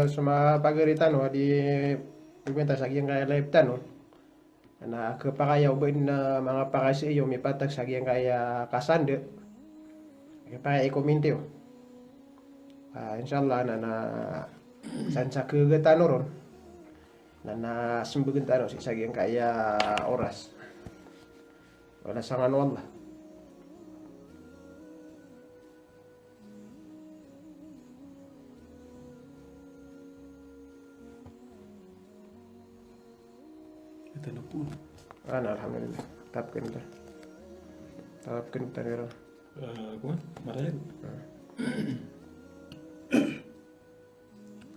sa pagaritan di pagmenta sa kaya live tanong na kapakayaw ba na mga pakasi iyo may patag sa kaya kasande kaya i-kommente inshallah na san sa kagatan ron na simbagan tano si saging kaya oras wala sangan wallah. Ito na po. Alhamdulillah tapkan kita nero Kuan? Marayan?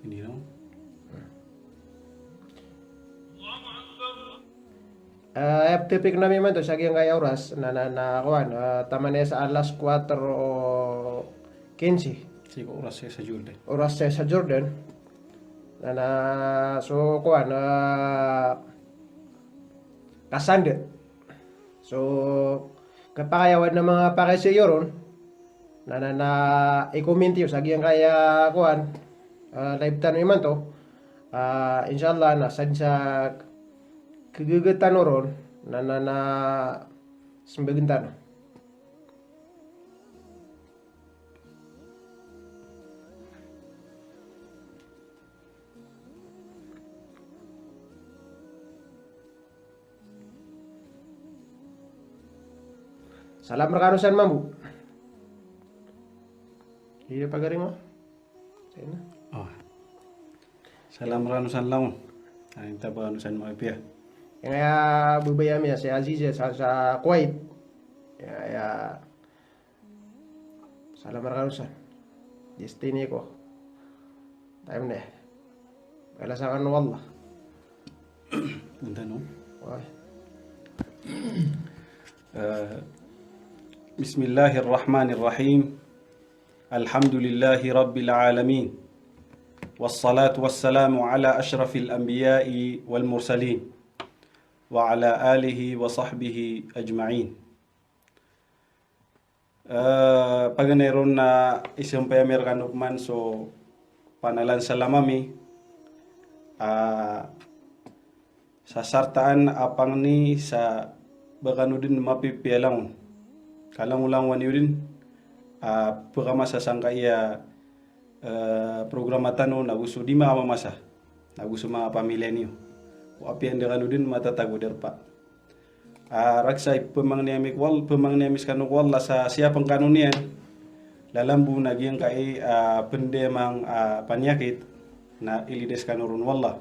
Hindi na. FTP namin man to sa kaya oras na kuan taman sa alas 4 o 15 Sige, oras siya sa Jordan. oras sa Jordan na so kuan kasande so kapakayawan ng mga pakisiyo ron na i-comment sa kaya kuan live tanong man to inshallah na sadya kagagatan ron na simbagan tano. Salam rekanusan mambu. Iya pagaring mo. Sayang na. Oh. Salam ranusan laon. Ay, taba ranusan mo ipia. Yang kaya bubayam ya si Aziz ya sa Kuwait. Ya salam rekanusan. Destiny ko. Time na. Kailasangan wallah. Punta no? Wah. بسم الله الرحمن الرحيم الحمد لله رب العالمين والصلاة والسلام على أشرف الأنبياء والمرسلين وعلى آله وصحبه أجمعين Paganaron na isang payamer kanukman so panalan sa lamami sa sartaan apang ni sa bakano din mapipialang kalang-ulang waniudin pagkamasa sangka iya programa tano na gusto di mamamasa na gusto mga pamilya niyo o apian de kanudin matatago derpa raksay pemang niamis kanuk wala sa siapang kanunian lalambu nagyang kai pendemang panyakit na ilides kanurun wala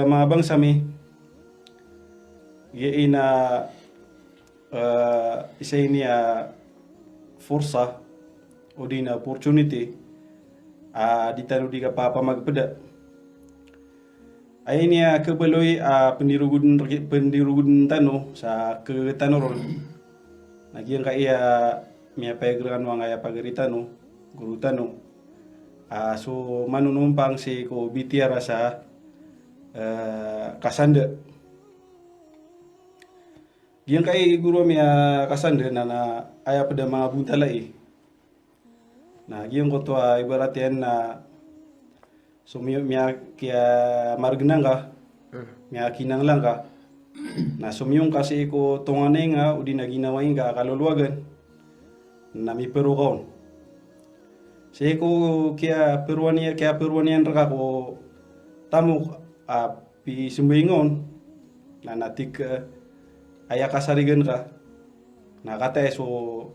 mga bangsami na isa ini fursa o di na opportunity di tanu di kapapa magpeda ay niya kebeloy pendirugun tanu sa ke tanuron nagyang kaya miya pagrekan wangaya pageritanu guru tanu so manunumpang si ko bitiara sa kasande Diyan kay guru mi kasande na aya pada mga buntalai. Na giyan ko to ibaratian na sumiyo miya kaya margnang ka. Miya kinang lang ka. Na sumiyong kasi ko tunganay nga udi na ginawain ka kaluluwagan. Na mi peru kaon. Say ko kaya peruanian raka ko tamu pi sumbingon na natik aya kasarigan ka na kate so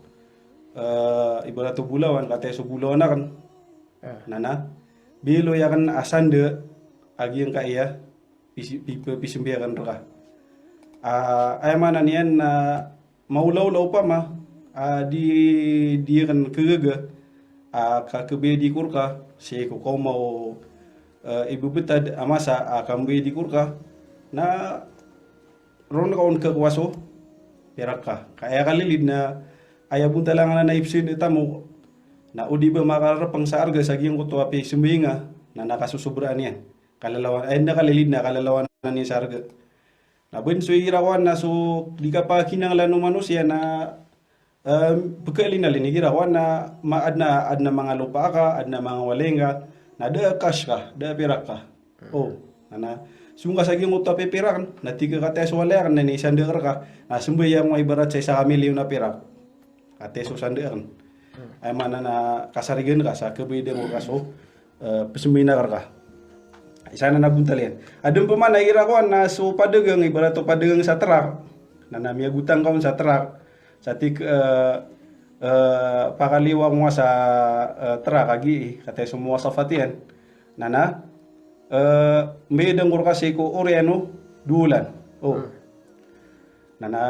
ibarat to bulawan kate so bulawan na kan nana bilo ya kan asande agi yang kaya pisimbiakan ka ay mana niyan na maulaw-law pa ma di kan kegaga kakebe di kurka si ko mau ibu betad amasa kambe di kurka na ron kaon ka kwaso perak ka kaya kalilid na ayabun talangan na naipsin mo na udi ba makarapang sa arga sa giyang kuto api sumbinga na nakasusobraan yan kalalawan ay nakalilid na kalalawan na ni sa arga na ben so irawan na so di ka pa kinanglan ng manusia na pagkailin na linigirawan na maad na mga lupa ka ad na mga walenga na da cash ka, da perak ka. Oh, nana sunga sagi nguta pe perak kan, na tiga kate so wala kan ni sande ka. Na sembayang mo ibarat sa 1 milyon na perak. Kate so sande kan. Ay mana na kasarigen ka sa kebede mo kaso pesembina ka. Isana na buntalian. Adem pemana ira ko na so padegang ibarat to padegang sa terak. Nana mia gutang kaun sa terak. Satik pakaliwa mo sa terak agi kate semua safatian. Nana may dengkur kasi ko oriano dulan. Oh. Nana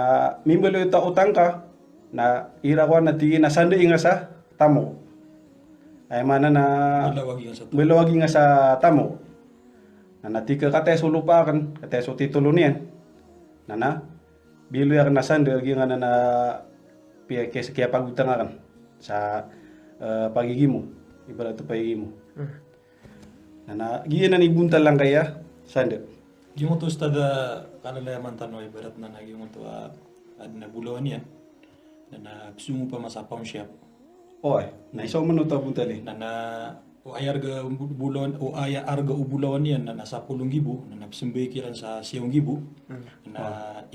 mimbelo ta utang ka na ira ko na tingin na sande inga sa tamo. Ay mana na belawagi nga sa tamo. Nana tika kate so lupa kan, kate so titulo niyan. Nana bilo ya na sande agi nga na pia kaya pagutang kan sa pagigimo. Ibarat to pagigimo. Nana giyan na ibuntal lang kaya sande. Yung to stada kanala mantan no ibarat na naging to ad na bulawan yan na psumo pa masapang siya. Oy, na iso man to buntali. Na o ayar ga bulawan o aya arga ubulawan yan na nasa 10,000 na napsimbay kiran sa 1,000 na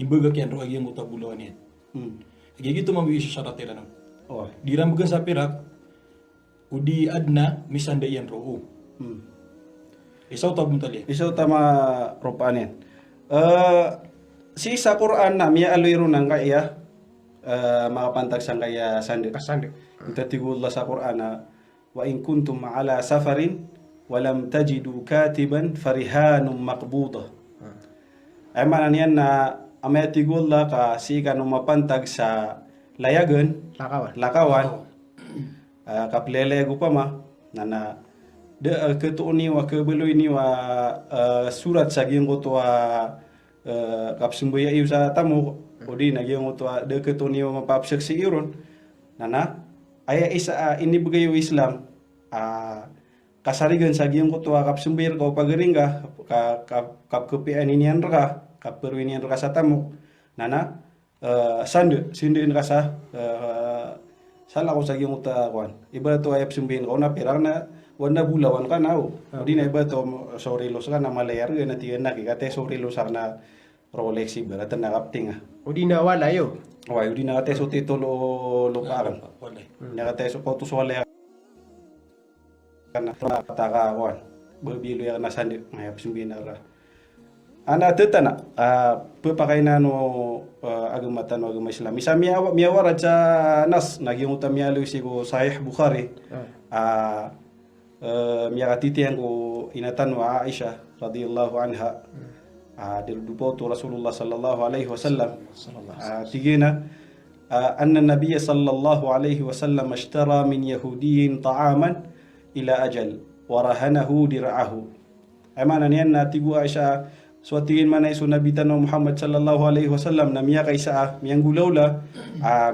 imbaga kyan ro agyan to bulawan yan. Agi gitu mabi isu syarat tira no. Oy, Diram baga sa pirak udi adna misanda yan ro. Isaw to buntali. iso tama ropaan yan. Si sa Quran na miya alwiro nang kaya makapantag sang kaya sande. Kasande. Ita tigullah sa Quran na wa in kuntum ala safarin walam tajidu katiban farihanum maqbudah. Ay mana niyan na amaya tigullah ka si kanu mapantag sa layagan, lakawan, kaplele gupama na de ketuuni wa kebeloy ni wa surat sa gingo to kapsumbuya iu sa tamu odi na gingo to de ketuuni wa mapapsek si iron nana aya isa ini bagayo Islam kasarigan sa gingo to kapsumbuya ko pagaringa kap kepian inian ka kap perwinian ka sa tamu nana sinde in kasa sala ko sa gingo ta kwan ibarat to ayap sumbihin ko na pirang na wanda bulawan ka na di na iba to sorry los ka na malayar na tiyan na kikate sorry los na Rolex ibarat na kapting O di na wala yo. Wai di na kate so titulo luparan Wala. na kate so kotus wala kana taka kwan berbilo ya na sandi ngayap sumbina ra ana tetana pepakay na no agama Islam isa miya warat sa nas naging utamialo sigo Sahih Bukhari miya katitiyan ko inatan wa Aisha radhiyallahu anha dirudupo to Rasulullah sallallahu alaihi wasallam tigina anna nabiyya sallallahu alaihi wasallam ashtara min yahudiyin ta'aman ila ajal wa rahanahu dir'ahu ay mana niyan na tigu Aisha so tingin man iso nabitan no Muhammad sallallahu alaihi wasallam na miya kaysa miyang gulawla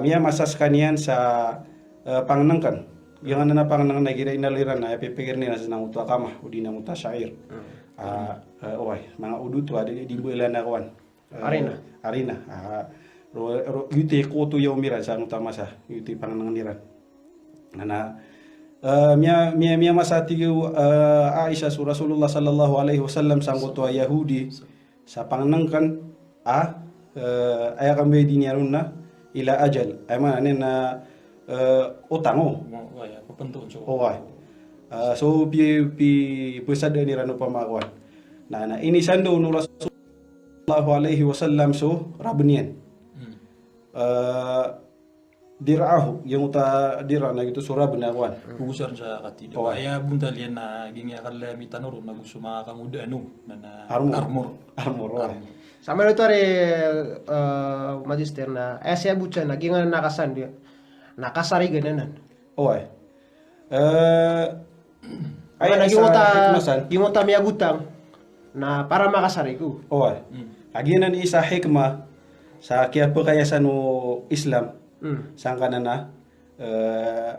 miya masas kaniyan sa pangnangkan yang na pangnang nagira inaliran na pipikir ni nasa nang utwa kama udi nang utwa syair mga udut wa di bulan na kawan arena yuti koto yaw miran sa utama sa yuti pangnang niran nana miya masati Aisyah su Rasulullah sallallahu alaihi wasallam sang utwa Yahudi sa pangnangkan aya kambe dinarun na ila ajal ay man na utang Papantuon so. So pi pesada ni rano pamakuan. Na ini sando nu Rasulullah alaihi wasallam so rabnian. Dir'ahu yang uta dira na gitu surah benawan. Kugusan sa katido. Kaya buntalian na gingi akala mitanor na gusto mga kamuda na armor. Sama itu are magister na siya butsa na gingan nakasan dia. Nakasari gananan. Ay yung uta miya gutang na para makasari ko. Aginan isa hikmah sa kaya pekayasan mo Islam sangka na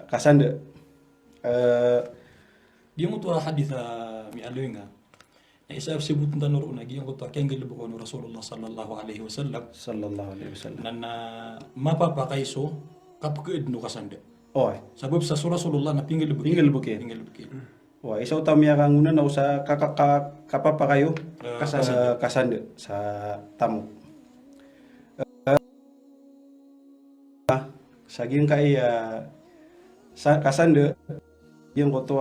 kasanda Dia mo to hadith mi aluinga. Na isa sibut tanor una giyan ko to kengel buko no Rasulullah sallallahu alaihi wasallam. Na mapapakaiso kapkeed no kasanda. Sabab sa Rasulullah na pinggil bukin. Wah, isaw tami akanguna na usa kapapa kayo kasande sa tamu. Saging kay kasande yung ko to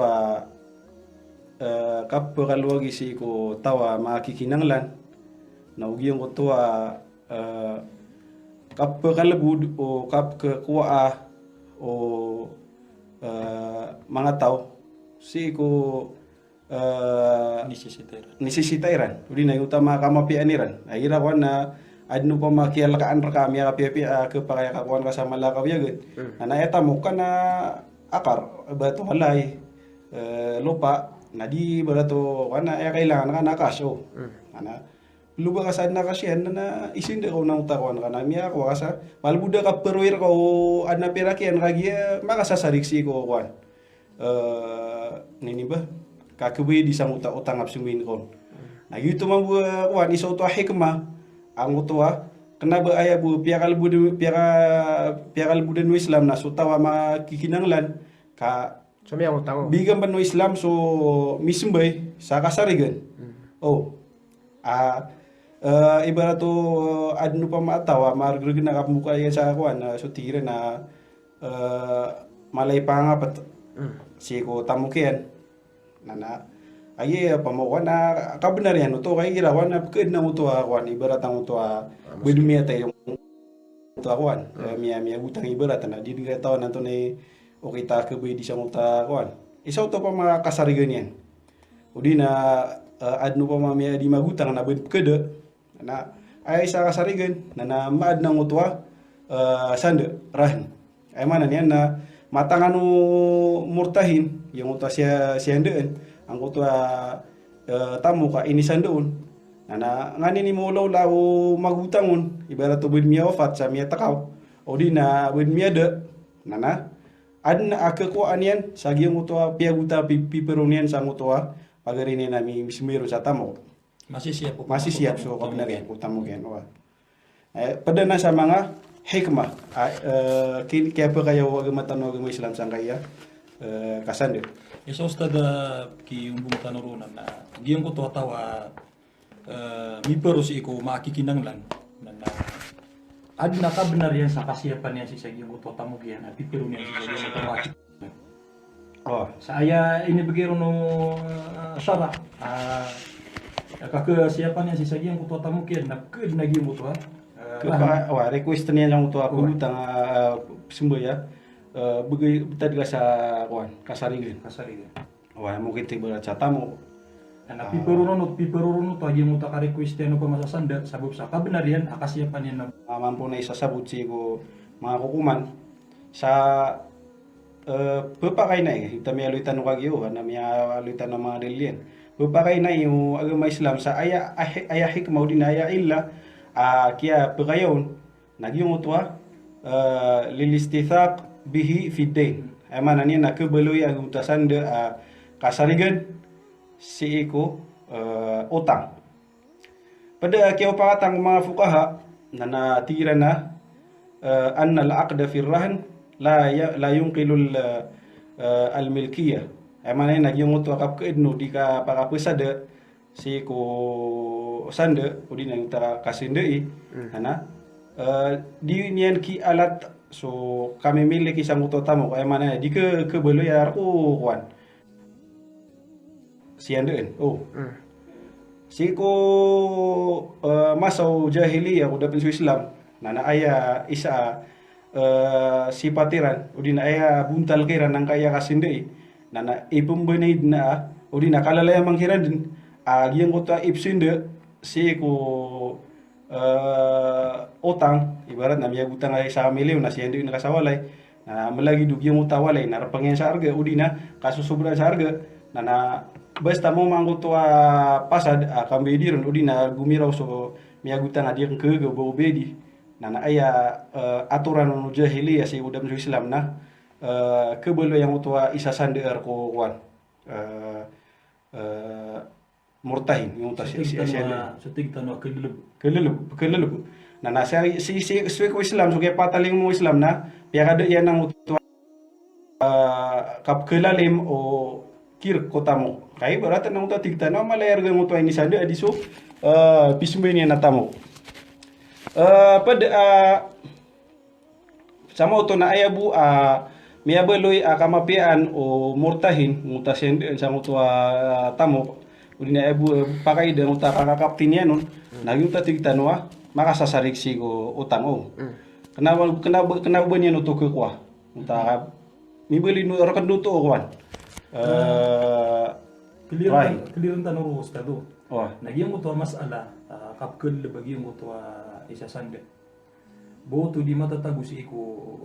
kapakaluwag isi ko tawa makikinanglan na ugyong ko to kapakalabud o kapkakuwa o mga tao si ko nisisitairan uli na yung tama kamapianiran ay irawan na adno pa makialakaan ra kami kapiapi ke pakaya kakuan ka sa malakaw yaget na eta mo ka na akar bato halay lupa na di barato kana kailangan ka na kaso ana luba ka sa na kasyan na isin de ko nang takuan ka na miya ko kasa malbuda ka perwir ko adna pirakian kagia makasasariksi ko kuan nini ba kakawi di sang utang absungin kon na gitu mah kuan iso to hikmah ang utua kenapa ayah bu piakal buden Islam na sutawa makikinanglan ka So may utang. bigam ban no Islam so misimbay sa kasarigan ibarat to adno pa maatawa margreg na kamuka yan sa kuan so tira na malay pangapat si ko tamukian nana ay pamawan na kabenarian to kay girawan na ked na to kuan ibarat ang to bedumia tayo to kuan mia butang ibarat na di nga taon nato ni o kita ke di sa uta kuan isaw to pa mga kasarigan yan udi na adno pa mamia di magutang na bed kede na ay sa kasarigan na maad nang utwa sande rahin ay mana niyan na matanganu murtahin yung utwa siya andeen ang utwa tamu ka inisan doon na ngani ni mo law magutangon ibarat to bud miya wafat sa miya takaw o di na bud miya de nana adna akakuan yan sa giyang utwa piaguta piperonian sa utwa pagarini nami mismiro sa tamu masih siap so kabenarian utang mo yan pada na sa mga hikmah kaya pa kayo agama Islam sang kaya kasande Isa ustada ki umbung tanurunan na giyong ko tawa mipero si iko makikinanglan na adna ka benar yan sa kasiyapan niya si sa giyong ko tamog yan at pipero niya si sa giyong ko makikinanglan. Sa aya ini begiro no syara kakasiyapan niya si sa giyong ko tamog yan na ked na giyong ko request niya lang to ako utang sumboya bagay tadi ka sa kuan kasarigan mungkin tiba sa tamo na piperunot aja mo ta ka request no pa masasanda sabab sa kabenarian akasiyapan niya na mampu na isasabot si ko mga kukuman sa pepakay na ita may aluitan no kagyo na may aluitan ng mga religion pepakay na yung agama Islam sa aya hikmah din aya illa kaya pagayon nagyong utwa lilistithaq bihi fiddain ay mana niya nakebeloy ang utasan de kasarigan si iko utang pada kaya pakatang mga fukaha na natira na anna al-aqda fi ar-rahn la yunqilu al-milkiyah ay mana niya nagyong utwa kapkaidno di ka pakapesada si ko sande udi nang tara kasindei ana di nian ki alat so kami miliki sang uto tamo kaya mana di ke belo ya aku kuan si andeen si ko masau jahiliyah udah pensu Islam nana aya isa sipatiran udi na aya buntal kiran nang kaya kasindei nana ipumbenaid na udi na kalalaya mangkiran din agiyang kota ipsinde si ko utang ibarat na miya utang ay sa miliw na siya hindi nakasawalay na malagi dugyang utawalay na rapangyan sa arga udi na kasusubra sa arga na basta mo mangko to pasad kambe diron udi na gumiraw so miya utang adiyang ke go bedi na aya aturan no jahiliyah si udam sa Islam na kebelo yang utwa isasande ko wan murtahin yung utas setig tanwa keleleb na nasa si ko Islam so kaya pataling mo Islam na piya kada yan ang utwa kap kelalim o kir kota mo. Kaya berarti nang uta tigta na malayar ga mutua ini sanda adi so pisumbe ni natamo. Pada sama uto na ayabu miya beloy kamapian o murtahin mutasin sa utua tamo. Udi na ayabu pakai dan uta kakaptin yan nun. Naging uta tigta no makasasarik si go utang o. Kenapa niya nuto ke kwa? Uta mi beli nu rakan nuto kwan. Keliran tanong ruhos ka do. Oh. Nagyang mo to masala, kapkul bagi mo to isa sande. Boto di matatago si iko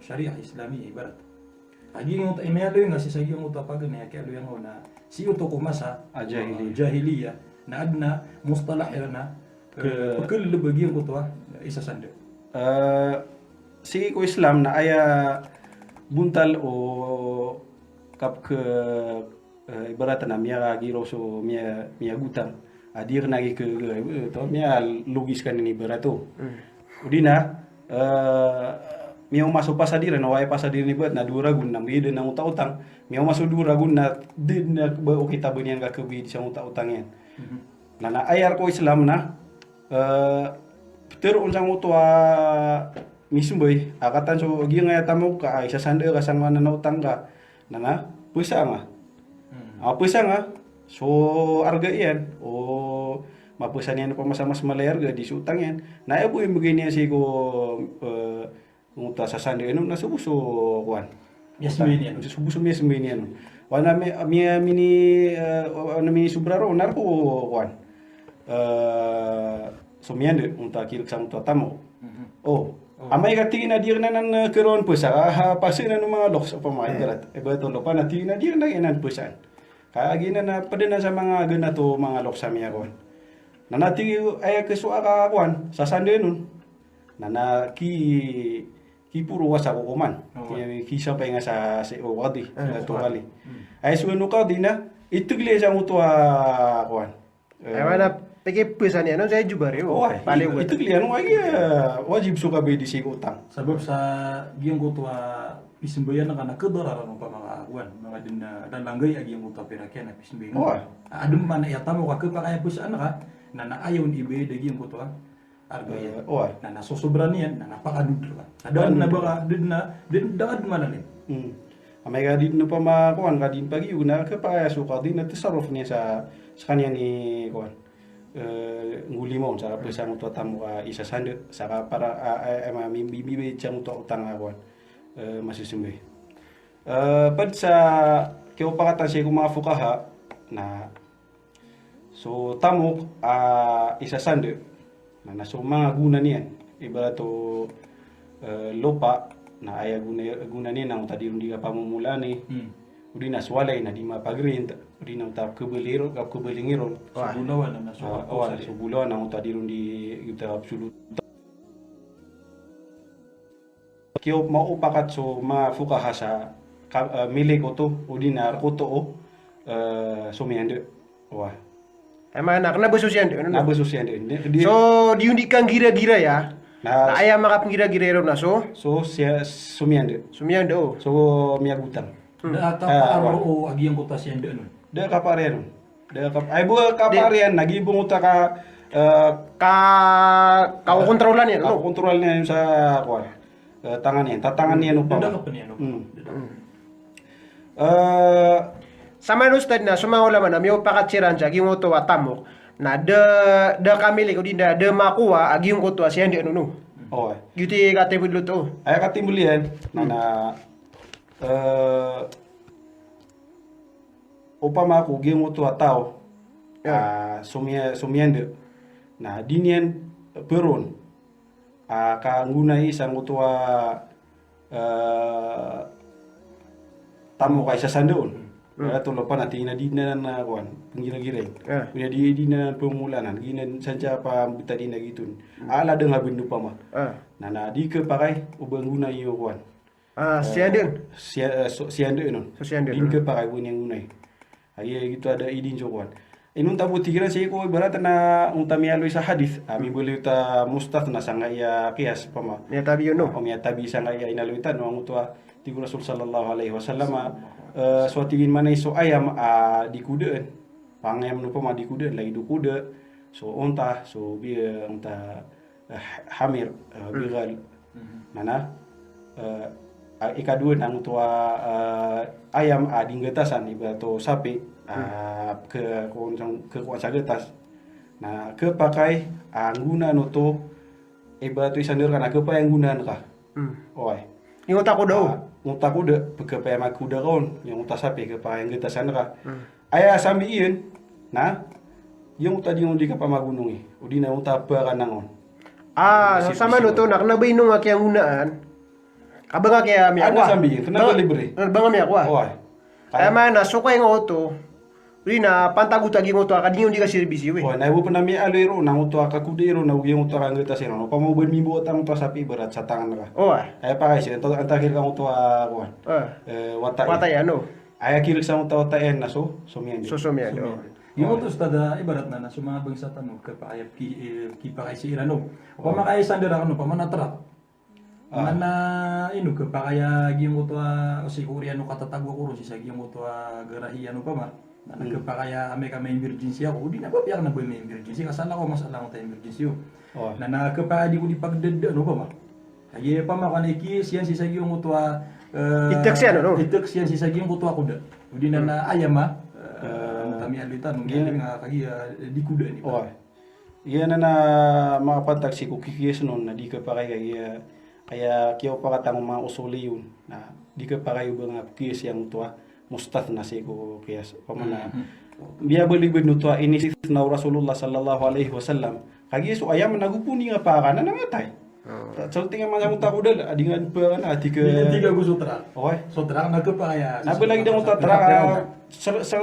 syariah Islami ibarat. Agi mo to imelo yung kasi sa mo to pag na kaya yung na si uto ko masa jahiliya na adna mustalah na kapkul bagi mo to isa sande. Si iko Islam na aya buntal o kap ke ibarat na miya giro so miya gutang adir nagi ke to miya logis kan ini berato udina miya masuk pasadir na wai pasadir ni buat na dura gun na bide na utang miya masuk dura gun na din na o kita benian ka kebi di sang utangnya na ayar ko Islam na ter unsang utua misumboy akatan so gi nga tamo ka isa sande ka sang na utang ka na pusa nga pusa nga so arga iyan o mapusan yan pa mas malayar di sutang yan na ibu yung begini si ko nguta sa sande no na subuso kwan Yasmin yan. Subuso Yasmin yan wana mi mini mini subraro narko kwan so miande unta kirik sang tamo amay katingin na dir na nan keron pusa pasin na mga loks pa mga garat betul lo pa na tingin na dir na inan pusan kaya gina na pwede na sa mga ganato mga loks sa miya kon na nati ay kesua ka kwan sa sande nun na ki puro wasa ko kuman kisa pa nga sa wadi to kali ay suno ka din na itugle sa muto kwan ay mana peke pesan yan saya juga rin paling itu kalian lagi wajib suka bedi si utang sebab sa giyong ko tua pisimbayan na kana kedararan pa mga awan mga din dan langgay agi yung uta pirakyan na pisimbayan adum man ya tamo ka pakaya pusaan ka na naayon ibe dagi yung ko tua argaya na nasusobran yan na napakadud ka adan na baka din daad manalin amay ka din pa makuan ka din pagi una ka pa suka din na tasarruf niya sa kanya ni kuan nguli mo sa pesang to tamu isa sande saka para mimbi cang to utang awan masih sembe pad sa kyo pakatan si mga fukaha na so tamu isa sande na so mga guna niyan ibarat to lopa na aya guna niyan ang tadirun di pamumula ni udi na swalay na di mapagrin udi na utap kebeliro kap kebelingiro subulawan na subulawan na utadirun di kita absolut kyo maupakat so mafukaha sa milik ko to udi na ko to sumiande wah emang nak na besusian deh na besusian deh so diundikan gira-gira ya na ayam makap gira-gira na so sumiande so miya gutang da aro agi yang kota sian de nun da kaparian ay buka kaparian nagi bunguta kau kontrolan ya no kontrolnya sa kuan tangan yan tatangan yan upang da kapan yan sama ustad na sumaulaman na miyo pakatsiran sa aging uto watamok na de kamili ko dinda de makuha aging uto sian de nunu gitu katibudlo to ay katimulian na upama ko gemo to atao sumiende na dinian peron ka ngunay isang utua tamo kay sa sandoon to lopa na tingin na di na kuan penggira-gireng punya di na pemulanan ginan saja pa buta di na gitun ala deng habin pa ma na di ke pakai ubang guna iyo kuan sianden nun din ke pakai pun yang gunai ay gitu ada idin jokuan inun tabu tigiran sih ko ibarat na untami alo sa hadis ami boleh ta mustaf na sanga ya qiyas pama ya tabi no o mi tabi sanga ya inaluitan no mutua tigu rasul sallallahu alaihi wasallam suatu gin mana so ayam di kuda pangem nu pama di kuda lagi du kuda so onta so biar onta hamir bigal mana ika dua nang tua ayam di ngetasan ibato sapi ke kuasa getas nah ke pakai guna nuto ibato isandir kana ke pa yang gunaan ka oi Yung utak ko daw. Ngutak kuda, pagkapaya magkuda kaon, yung utak sapi, kapaya yung gitasan ka. Aya sami iyon, na, yung utak yung di ka pa magunong eh. O di na utak ba ka nangon. Sama no to, nakanabay nung nga kayang unaan. Kabang nga kaya mi Ano akwa. sambi yun? Kenapa libre? Banga mi akwa. Oi. Kaya mana, so kaya nga oto. Uli na, pantagot lagi ng oto, akadinyo di ka sirbisi we. Oi, na ibu pernah mi alero, nang utak ka kudero, na yung utak ang gitasan. No, pa mo ben mi buot ang utak sapi berat sa tangan ka. Ay pa kasi, ito ang takil kang utak kuan. Watai. Watay ano. Ay kilik sa utak en na so miyan. Susumiyan. Yung utos tada ibarat na sumabang sa tanong kapayap kipakay si Irano. O pamakay sandera ano pamanatra. Mana inu kapakaya giyong utwa o siguri ano katatagwa ko ro si sa giyong utwa garahi ano pa ma. Na nagkapakaya ame ka may emergency ako. Di na ba piyak na ba may emergency kasala ko mas alam ko tayo emergency yo. Na nakapakaya di ko di pagded ano pa ma. Kaya pa makaniki siyan si sa giyong utwa Itek siya no. Itek siyan si sa giyong utwa ko da. Di na ayam ma. Kami alitan mungkin nga kaya di kuda ni. Iya na makapatag si kukikis nun na di ka pa kaya kiyo pa katang mga usuli yun na di ka pa kayo ba nga kukikis yung tuwa mustad na si kukikis pamana biya balik no tuwa inisis na Rasulullah sallallahu alaihi wasallam kagi so ayam nagupuni nga pa ka na nangatay salting nga mga muta ko dal adingan pa ka na ati ka Hindi ka gusto tra. okay Sotra nagkapakaya. nabalagi na muta tra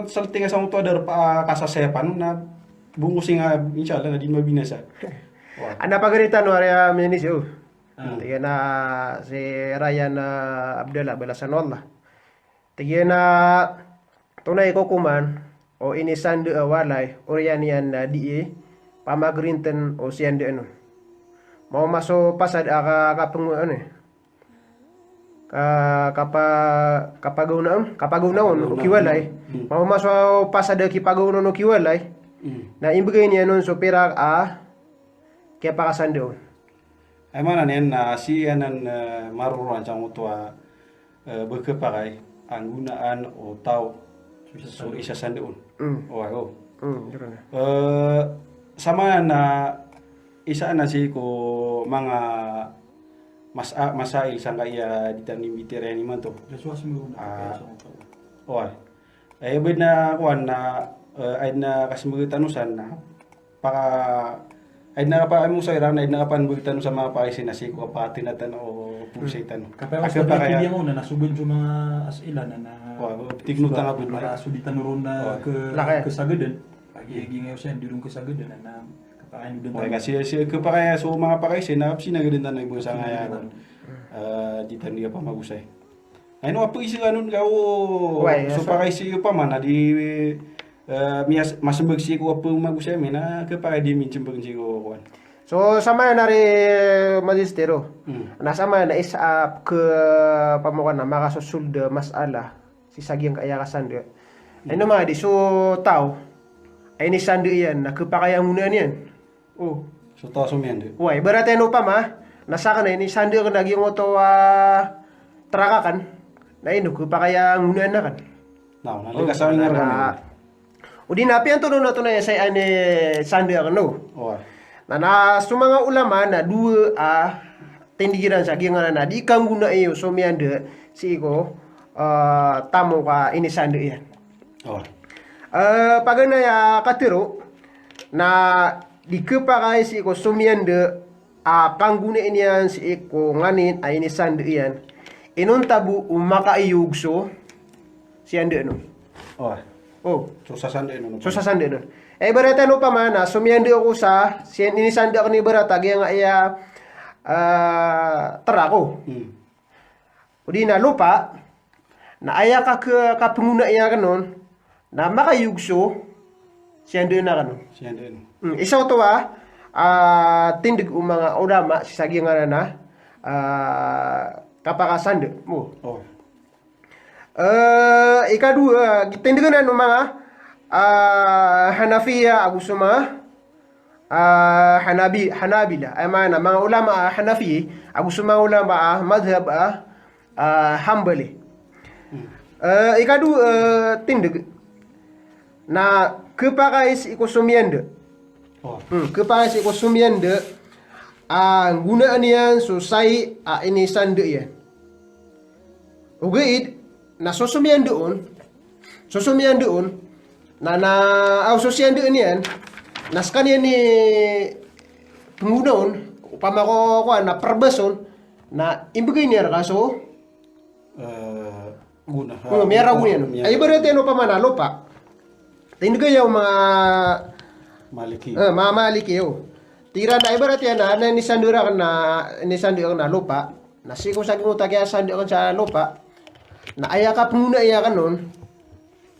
salting nga sa muta dar pa kasasepan na bungusing nga inshallah na di mabinasa. Ana pagarita no area minis yo. Tiga na si Ryan Abdullah Balasanolla. Tiga na tunay ko kuman o inisande awalay orian yan na di pamagrinten o siyande ano. Mau maso pasad kapung ano kapagawnaon ukiwalay. Mau maso pasad kipagawnaon ukiwalay. Na imbagay niya nun so pira kaya pakasande on. Ay mana nen si anan maruruan sang utwa berkepakai ang gunaan o tao so isa sandeon. Sama na isa na si ko mga masail sang kaya ditanim bitire ni man to. Jesuas mo na. Ay bed na kuan na ay na kasmugitanusan na para ay na pa mo sa iran ay na panbugitan sa mga paisi na si ko patinatan o pusitan. Kapag sa kaya mo na nasugod sa mga asilan na tignutan nga bud para suditan ron na kesagadan. Pagi gingaw sa dirong kesagadan na kapakain din. Kasi ke pakaya so mga paisi na sinagadan na ibo sa ngayon. Ditan dia pa magusay. Ay no apo isi kanon ka so paisi pa man di masambag si ko apa magusay na kapag di minchimbag si ko kuan. So sama na rin magistero. Nasama na isa ke pamukan na makasusuld masala si sagyang kaya kasande. Ay no mga di so tao ay ni sande yan na kapakaya muna yan. So tao sumiyande. Uy, berarti ano pa ma nasaka na ni sande ka nagyang oto trakakan na ino kapakaya muna na kan. Now nalikas sa nga Udi napi ang tuno na to na sa ane sande ka no. Na sa mga ulama na dua tindigiran sa gingan na di kang guna iyo so miande si ko tamo ka ini sande yan. Pagana ya katiro na di kepakai si ko so miande kang guna ini yan si ko nganin ay ini sande yan. Inon tabu makaiyugso si ande no. So sasande no. Berarti ano pa man sumiyande ako sa inisande ako ni Barata kaya nga iya terako. Udi na lupa na aya ka kapunguna iya kanon na makayugso siyande na kanon. Isa to tindig mga ulama si sagi nga na kapakasande mo. Ikadua gitindigan mga Hanafiya agus mga Hanabila ay mga ulama Hanafi agus mga ulama madhab Hambali. Ikadu tindig na kepakais iko sumiende. Oh. Kepakais iko sumiende gunaan yan susai ini sande yan. Ugait na susumiende on na susiende yan naskan yan ni pengguna upama ko na perbeson na imbagay niya kaso Guna. mera guna ay berarti ano pa man lupa tindiga yung mga Maliki. mamaliki yo tira na berarti na ni sandura na lupa na siko sa gimuta kaya sandura sa lupa na aya ka penguna iya kanon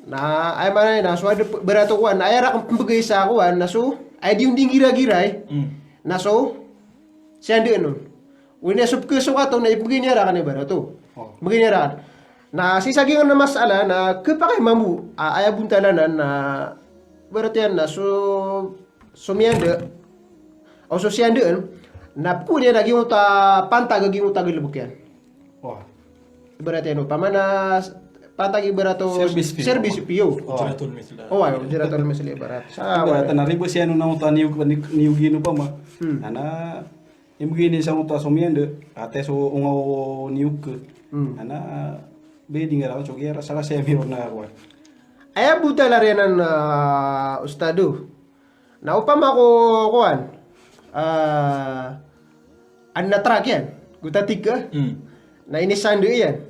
na ay mana na so berato kuan na aya ra kang pembagay sa kuan na so ay di unding gira-giray na so sandi nun wala sup ke so ato na ibigay niya ra kan berato bigay niya ra na sisaging na masala na kepakay mamu aya buntalanan na berarti na so sumiande o so siande na punya lagi uta pantag lagi uta gilbukyan. Wah. Berarti ano pamana pantag ibarato service pio. Ujratul mithla. Oh, ay ujratul misli ibarat. Sa Ibarat na ribo siya nung namuta niyugino pa ma. Ana imugini sa muta sumiende ate so ungaw niyug. Ana bedi ngara so kira sala siya miro na ako. Aya buta larenan ustado. Na upama ko kuan an natrak yan. Guta tiga. Na ini sandu yan.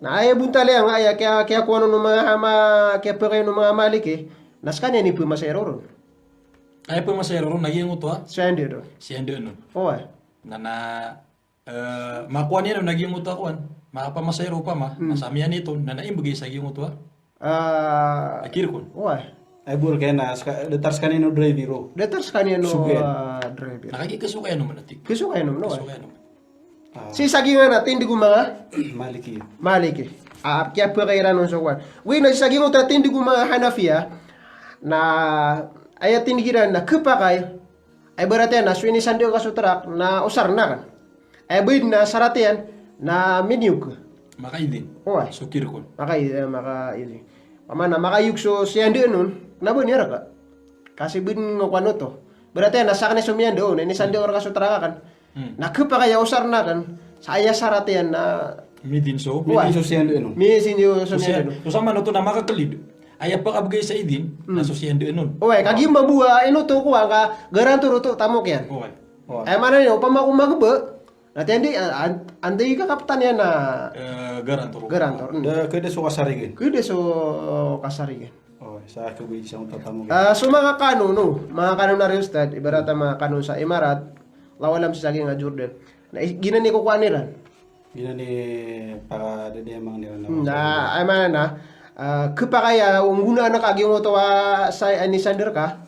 Na aya bunta lang aya kaya kuano no mga kaya pa kayo no mga maliki. Naskan yan ni pumaseroron. Ay pa masayro ron naging uto ha. Sandu do. Si ande no. Oh, ay. Na makuan niya no naging uto kuan. Makapamasayro pa ma. Nasamian ito na naimbagay sa giyong uto ha. Akir kun. Oh, ay. Ay bur kaya na detar kanino driver. Datars kanino Sugen. driver. Nakikikasukay no manatik. Kiso kayo no. Kasukay no. Si sagingan natin di ko mga Maliki. maliki. Kaya pa kayo ranon sa kwan. Wait, nagsagingan natin di ko mga Hanafiya na ay tinigiran na kapakay ay berarti na swini sandio kasutrak na usar na kan. Ay bid na saratian na minyuk. Makaidin. Oh, ay. Sukir kun. Maka ini. Pamana makayuk so siande nun. Nabo niya ka. Kasi bid ngkwano to. Berarti na sa kanila sumiyan doon. Ini sandio kasutrak kan. Na kapakay usar na kan. Saya saratian na Midin so. Wah. Hindi so siya ano. misinyo So sumiyan doon. sama no to na makakalid. Ay pa abgay sa idin na so siya nun. Oy, kagi mabuha ino to kuha ka garanto to tamok yan. Okay. Ay mana niyo upama kung magba. Natendi anday ka kapitan yan na Garantor. garantor. Kada so kasarigin. Kude so kasarigan. Oh, sa ako bi siyang tatamo. So mga kanon no, mga kanon na rin ustad, ibarata mga kanon sa Emirat, lawalam sa saging nga Jordan. Na ginani ko kuaniran. Gina ni para dede mang nila Na ay mana na kapakaya ungguna na kagi mo to sa anisander ka.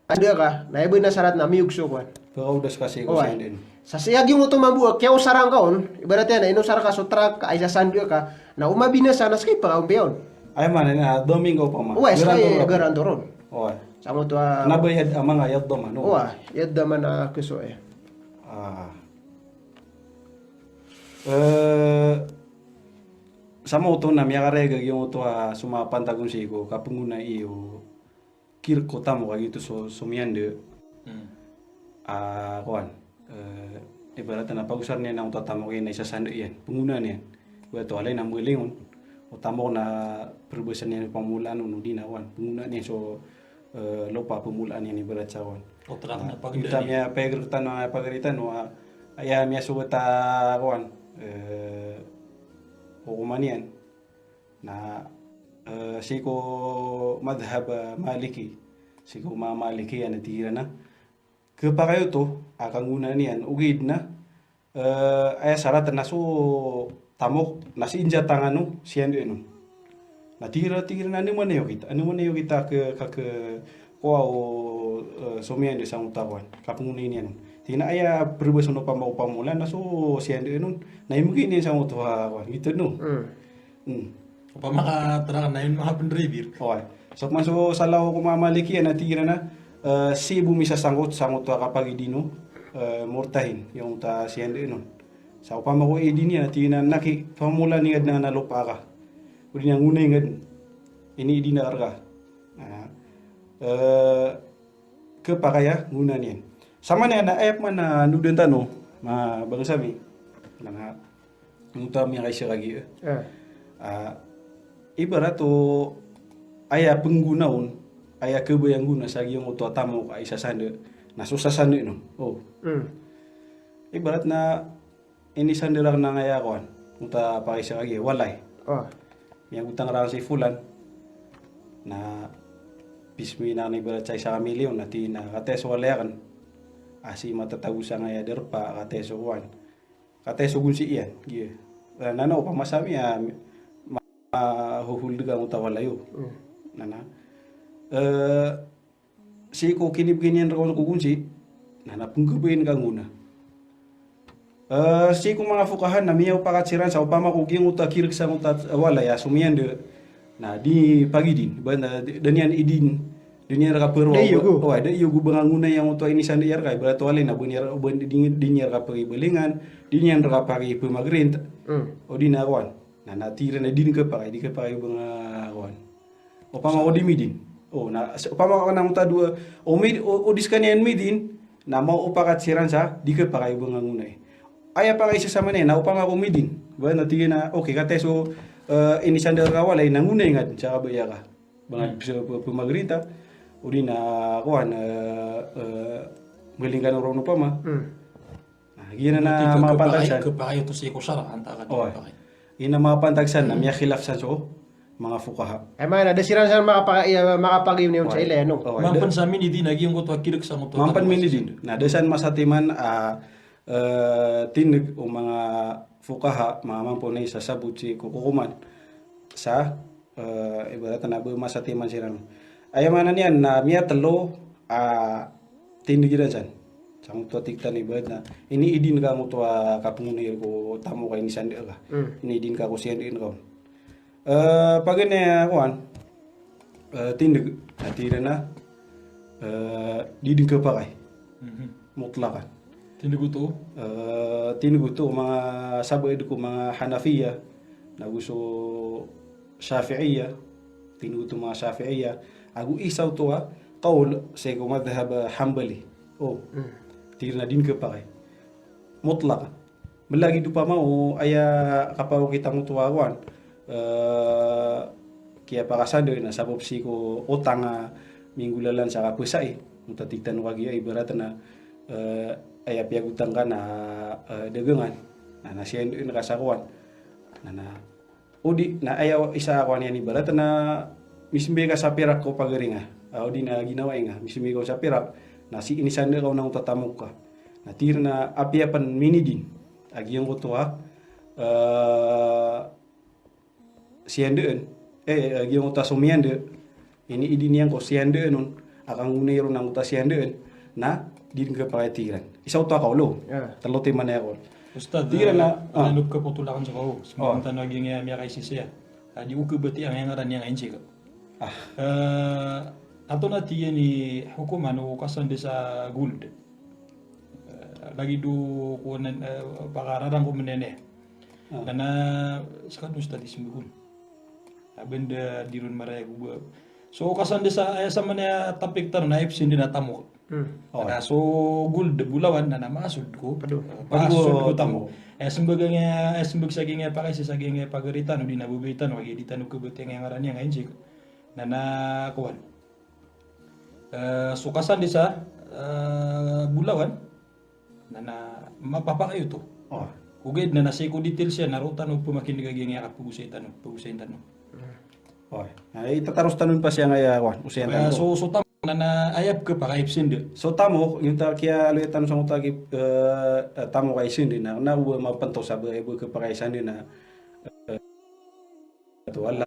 Ada ka, na iba na sarat na miyugso kwan. Pero udas kasi ko Oh, siya ay. din. Sa siyagi mo tumabuak, kaya usarang kaon, ibaratnya na inusar ka so truck ka, ay sasando ka, na umabi na sana skip pa umpiyon. Ay man na Domingo pa ma. Uwa, sa garanto ron. Oh. Sa mo to, Nabayad ang mga yaddo man. uwa, yadda man na kuso eh. Ah. Sama uto na miya karega yung uto sumapantagon sigo kapunguna iyo kirko tamo kagito so sumiande kuan ibaratnya na pag-usar niya na tamo kayo na isasando yan penguna niya to alay na mulingon o tamo na perbesan niya pamulaan no di na wan penguna niya so lupa pemulaan niya ibarat sa wan Otra na kita pagdani. miya pagaritan no aya miya suwat kuan hukuman na siko madhab maliki siko maliki yan natira na kapakayo to akanguna niyan ugid na aya sarat na so tamok na sinja tangano siyan no natira na ano man kita ke ko sumiyan sa utawan kapungunin yan Tina aya perbes no pamulan na so siyan de nun. Na mungkin ni sa moto kawan gitu no. Upama ka tara na yun mga pendribir. Okay. So maso salaw ko mamaliki na tira na si bumi sa sangot kapag idino murtahin yung ta siyan de nun. Sa upama ko idini na tina naki pamula ni na nalupa ka. Udi nang unay ngad ini idina arga. Kepakaya nguna niyan. Sama na ayap man na nudun tano ma bangsa mi nang muta mi kaisa lagi. Ibarat to aya penggunaon aya kebayang guna sa yung uto tamo ka isa sande na susah sande no. Oh. Ibarat na ini sande lang na ngaya kon muta paisa lagi walay. Yang utang rang si fulan na pismi na ni berat sa milyon na tina kates walayan asi matatago sa ngaya derpa kates wan kates gunsi iyan gitu nana pa masami ya huhulga mutawalayo nana si ko kinib ganyan raw ko gunsi nana pungkubuin ka nguna si ko mga fukahan na miyaw pakatsiran sa upama ko ging utakir sa utat walaya sumiyan de nah di pagi din dan yan idin dunia raka perwa oh ada iyo gubanganguna yang untuk ini sandi yar kai berato alin na bunyar dinyar ka pagi belingan dinyan raka pagi pemagrint o dinawan na natira na din ka pagi di ka pagi bangawan o pama o dimidin oh na pama ka nang dua o diskanian midin na mau upakat siran sa di ka pagi banganguna aya pagi sesama na upama ko midin ba natigin na okay kateso ini sandal kawalay nangunay nga sa kabaya ka. Mga pumagrita, o di na kuhan, galing ka ng rono pa ma. Gina na mga pantagsan. Kepayo to si kusara, anta ka din. Gina mga pantagsan na miya khilafsan so, mga fukaha. Ay man, ada siran sa makapag-im niyo sa ila, no? Mampan sa amin, hindi naging ko to akirik sa moto. Mampan min din. Na desan masatiman, tindig o mga fukaha mamampo na isa sabut si kukuman sa ibarat na masa timan sirang ayamanan yan na miya talo tindigiran san sang to tiktan ibarat na ini idin ka mo to kapungunir ko tamo kay ni sandi ka ini idin ka ko siyan din ko pag ne kuan tindig atira na didin ka pa kay mutlakan tinuguto mga saboy ko mga Hanafiya na gusto Shafi'iyya tinuguto mga Shafi'iyya agu isaw to qaul sa ko madhhab Hanbali tir na din ka pa kay mutlaq malagi do pa mao aya kapaw kita mo tuwawan kaya pakasado na sabop si ko utang minggulalan sa kapusay mutatiktan wagi ay ibarat na ay piagutang ka na dagangan na nasiyan doon nakasakuan na udi na ayaw isa ako niya ni barat na misimbe ka sa pirak ko pagaringa o di na ginawa nga misimbe ko sa pirak na si inisan ka nang tatamok ka na tir na apiapan minidin agyang ko to siyan doon agyang ko ta sumiyan doon ini idin yang ko siyan doon nun akang unero nang ta siyan doon na din ka pakitiran. Isaw to kaulo. Talote man ako. Ustad, nanub ka potulakan sa kau. Sementara naging miya kay sisiya. Di uke beti ang ngaran yang enci ka. Ato na tiya ni hukuman o kasan de sa gold. Lagi do kunan pakararang ko menene. Karena sekarang ustad disembun. Abenda dirun maraya gua. So kasan de sa sama na tapik tan na ipsin din atamo. Nah, so gold bulawan na masud ko. Pasud ko tamo. Sembag saging pakai saging pagaritan di nabubitan wagi ditan ko beteng yang ngaran yang enjik. Nana kuan. So kasan di sa bulawan nana mapapakayo to. Uged na nasi ko detail siya narutan og pumakin gaging ya pugusay tanong. Ay tataros tanon pa siya nga kuan usayan tanong. So na ayap ke pakai sinde. So tamo yung ta kaya luetan sa utagi tamo kay sinde na mapanto sa ba ke pakai sinde na to wala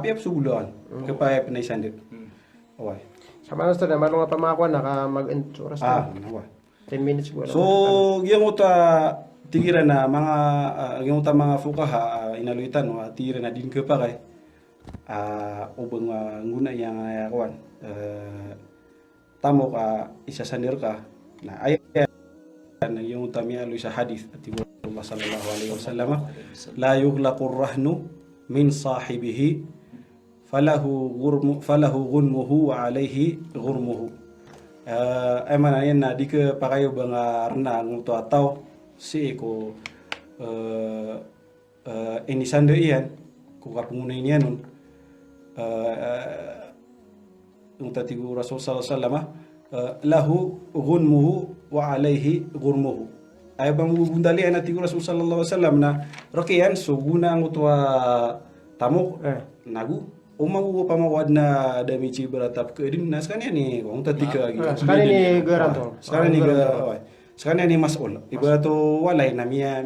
apiap sugulan ke pakai penay sinde. Sama na na malong nga pamakuan naka mag-oras na. Nawa. 10 minutes ko lang. So, yung uta tigiran na mga yung uta mga fukaha inaluitan tigiran na din ke pakai ubang nguna yang kuan tamo ka isa sandir ka na ay yung uta mi alu sa hadis ati Allah sallallahu alaihi wasallam la yughlaqur rahnu min sahibihi falahu gunmuhu wa alaihi ghurmuhu. Emang yan na di ke pakayo bang renang to atau si ko ini sande iyan ko kapunguna niyan nung tatigu Rasul sallallahu alaihi wasallam lahu ghunmuhu wa alaihi ghurmuhu. Ay bang bundali na tigu Rasul sallallahu alaihi wasallam na rokian so guna ang to tamu nagu umagu pamawad na damici beratap ke din nah sekarang ni kong tatika gitu. Sekarang ni garanto. Sekarang ni mas'ul. Ibarat tu walay na mia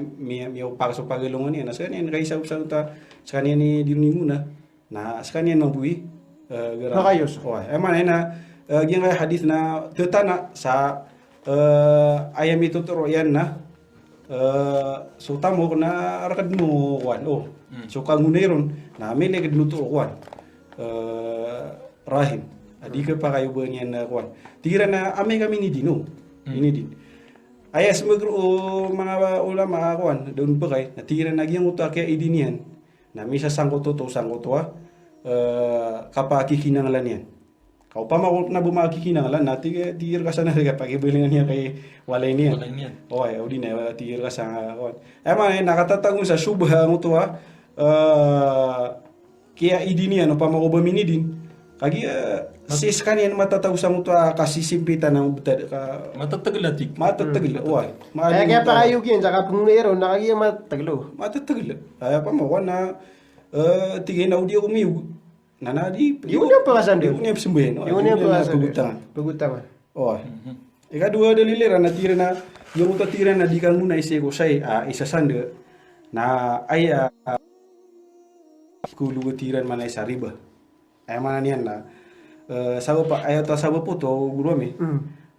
pakso pagalungan ni. Nah sekarang ni kaisa usah ta sekarang ni di muna. Nah sekarang ni mabui garanto. Nakayos. Emang na yang hadis na tetana sa ayam itu teroyan na so tamo na rakad mo wan so kanguneron na mele kad nuto wan rahim adi ke pakayo banyan na kuan tira na ame kami ni dino ini din ayas magro mga ulama kuan daun pakay na tira na gyang uta kaya idinian na misa sangkoto kapaki kinangalan yan kau pa na bumaki kinangalan na tigir ka sana kaya pakibilingan niya kay walay niya oy udi na tigir ka sa kuan man nakatatagon sa subha mo to kaya idini ano pa makubamini din kagi sis kanian matatag sa muto kasisimpitan ng matataglatik matatagla kaya pa kayo gyan saka pungero nakagi matataglo ay pa mo na tigay na udi umiu nanadi yun yung pakasan yun yung sembuhin yun yung pakasan pagutangan ika dua dalilera na tira na yung uta tira na di kan muna isego say isa sande na ay kulu tiran mana sa riba ay mana niyan na sabo pa ayaw ta sabo po to guru mi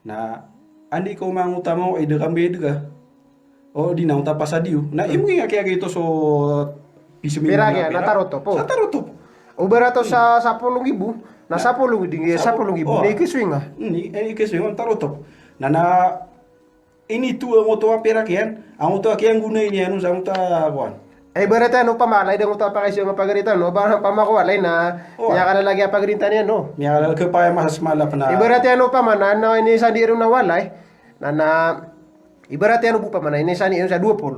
na andi ko mang utama ay dekam beda ka o di na uta pasadiu na imo nga kaya ito so piso pira kaya nataroto po uberato sa 10,000 na 10,000 dingi 10,000 ni kiswinga ni kiswinga taroto na ini tu ang uto pira kian ang uto kian gunay niya no sa uta kuan ay berarti ano pamalay dang uta pa kasi mapagaritan no ba pamakuwalay na niya ka na lagi pagaritan niya no niya ka ka pa mas malap na iberarti ano pa man na ini sa diiro na walay na iberarti ano pa man ini sa niyo sa 20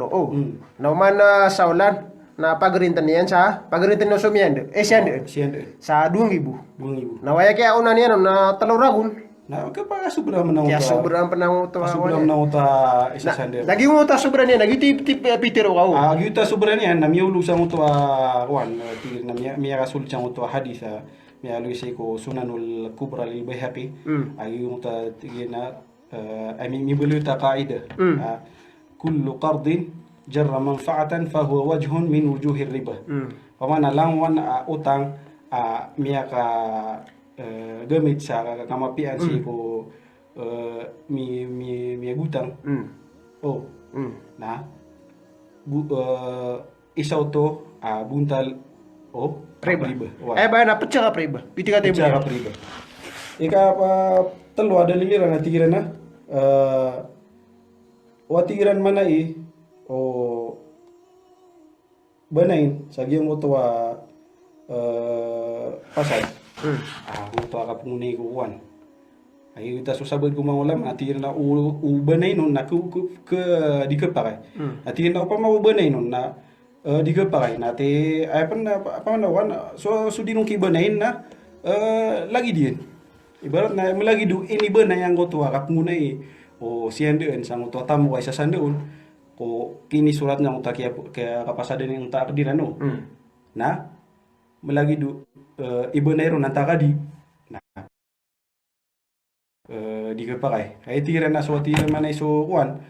na man sa ulan na pagaritan niyan sa pagaritan no sumiende siende sa 2,000 na waya kaya una niya no na taluragon na kapag sobra man ang kaya sobrang panang uta sobra man ang uta isa sande lagi mo uta sobra niya nagitip pitero ka gyuta sobra niya na miulu sa uto kuan tigir na miya kasul sa uto hadis miya luisay ko sunanul kubra lil bayhaqi agi uta tigir na ay mi buluta qaida kullu qardin jarra manfaatan fa huwa wajhun min wujuhir riba pamana langwan utang miya ka gamit sa kamapian si ko mi gutang na isaw to buntal riba ba na pecah ka riba piti ka riba ika telu ada liliran na tigiran na watigiran mana banain sagyang mo to pasad to kapunguni ko kuan ay kita susabad ko mangulam atir na ubanay nun na ke di kepakay atir na pa maubanay nun na di kepakay nati ay pa na wan so sudinong kibanain na lagi din ibarat na malagi do ini banay ang ko to kapungunay o siyandean sang to tamu kay sa sandeon ko kini surat nga uta kaya kapasadan yung uta kadiran no na malagi do iba na ron antaka di na di kapakay ay tira na so tira man ay so kuan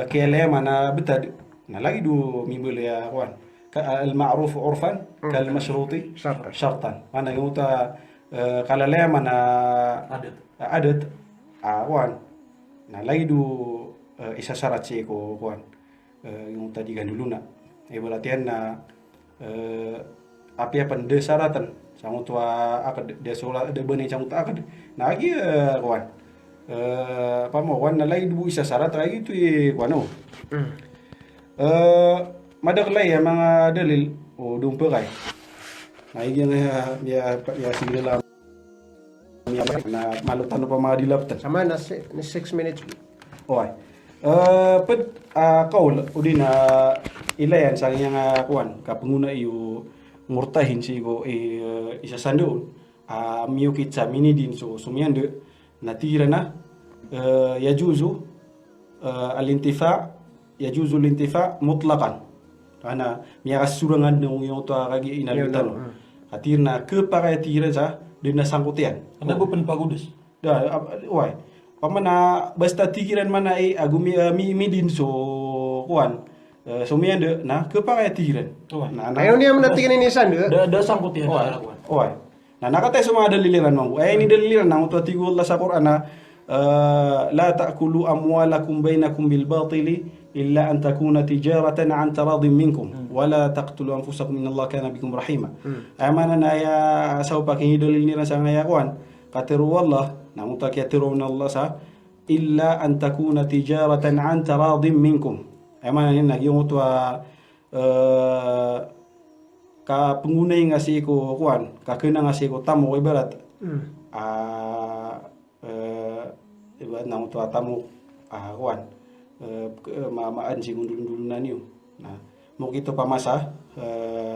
kaya lema na betad na lagi do mimbol ya kuan al ma'ruf urfan kal mashruti shartan mana yung uta kalalaya mana Adat. adat kuan na lagi du isa syarat sih ko kuan yung tadi kan dulu na berarti na api apa de syaratan sangu tua akad de sola de bani sangu ta akad na lagi kuan apa mo kuan na lagi du isa syarat lagi tu kuan no madaklay mga dalil o dumperay na igyan ya sige lang na malutan pa mga dilaptan. Sama na 6 minutes. Okay. Ped kaul udi na ilayan sa iyang kuan kapanguna iyo ngurtahin si ko isa sando miyo kitsa mini din so sumyande natira na yajuzu al-intifa yajuzu al-intifa mutlaqan ana miya kasurangan ng yung to kagi inalitan hatir na kepakatira sa din na sangkutian. Ano ba panpagudes? Why? Pamana basta tikiran mana agumi mi din so kuan. So miande na kepakatiran. Na Ayaw niya manatikin ni Sando. Da sangkot yan sa kuan. Oy. Na nakatay sa mga daliliran mo. Ay ni daliliran na to tigol sa Quran na la ta'kulu amwalakum bainakum bil batili illa an takuna tijaratan an taradin minkum wala taqtulu anfusakum innallaha kana bikum rahima. Ay mana na ya sa pakin daliliran sa ngayakuan. Katiru wallah na mutakiyatirun Allah sa illa an takuna tijaratan an taradin minkum. Ay mana ni yung utwa ka pengunay nga si ko kuan ka kena nga si ko tamo ibarat ibarat nang to tamo kuan maan si gundul-gundul na niyo na mo kito pamasa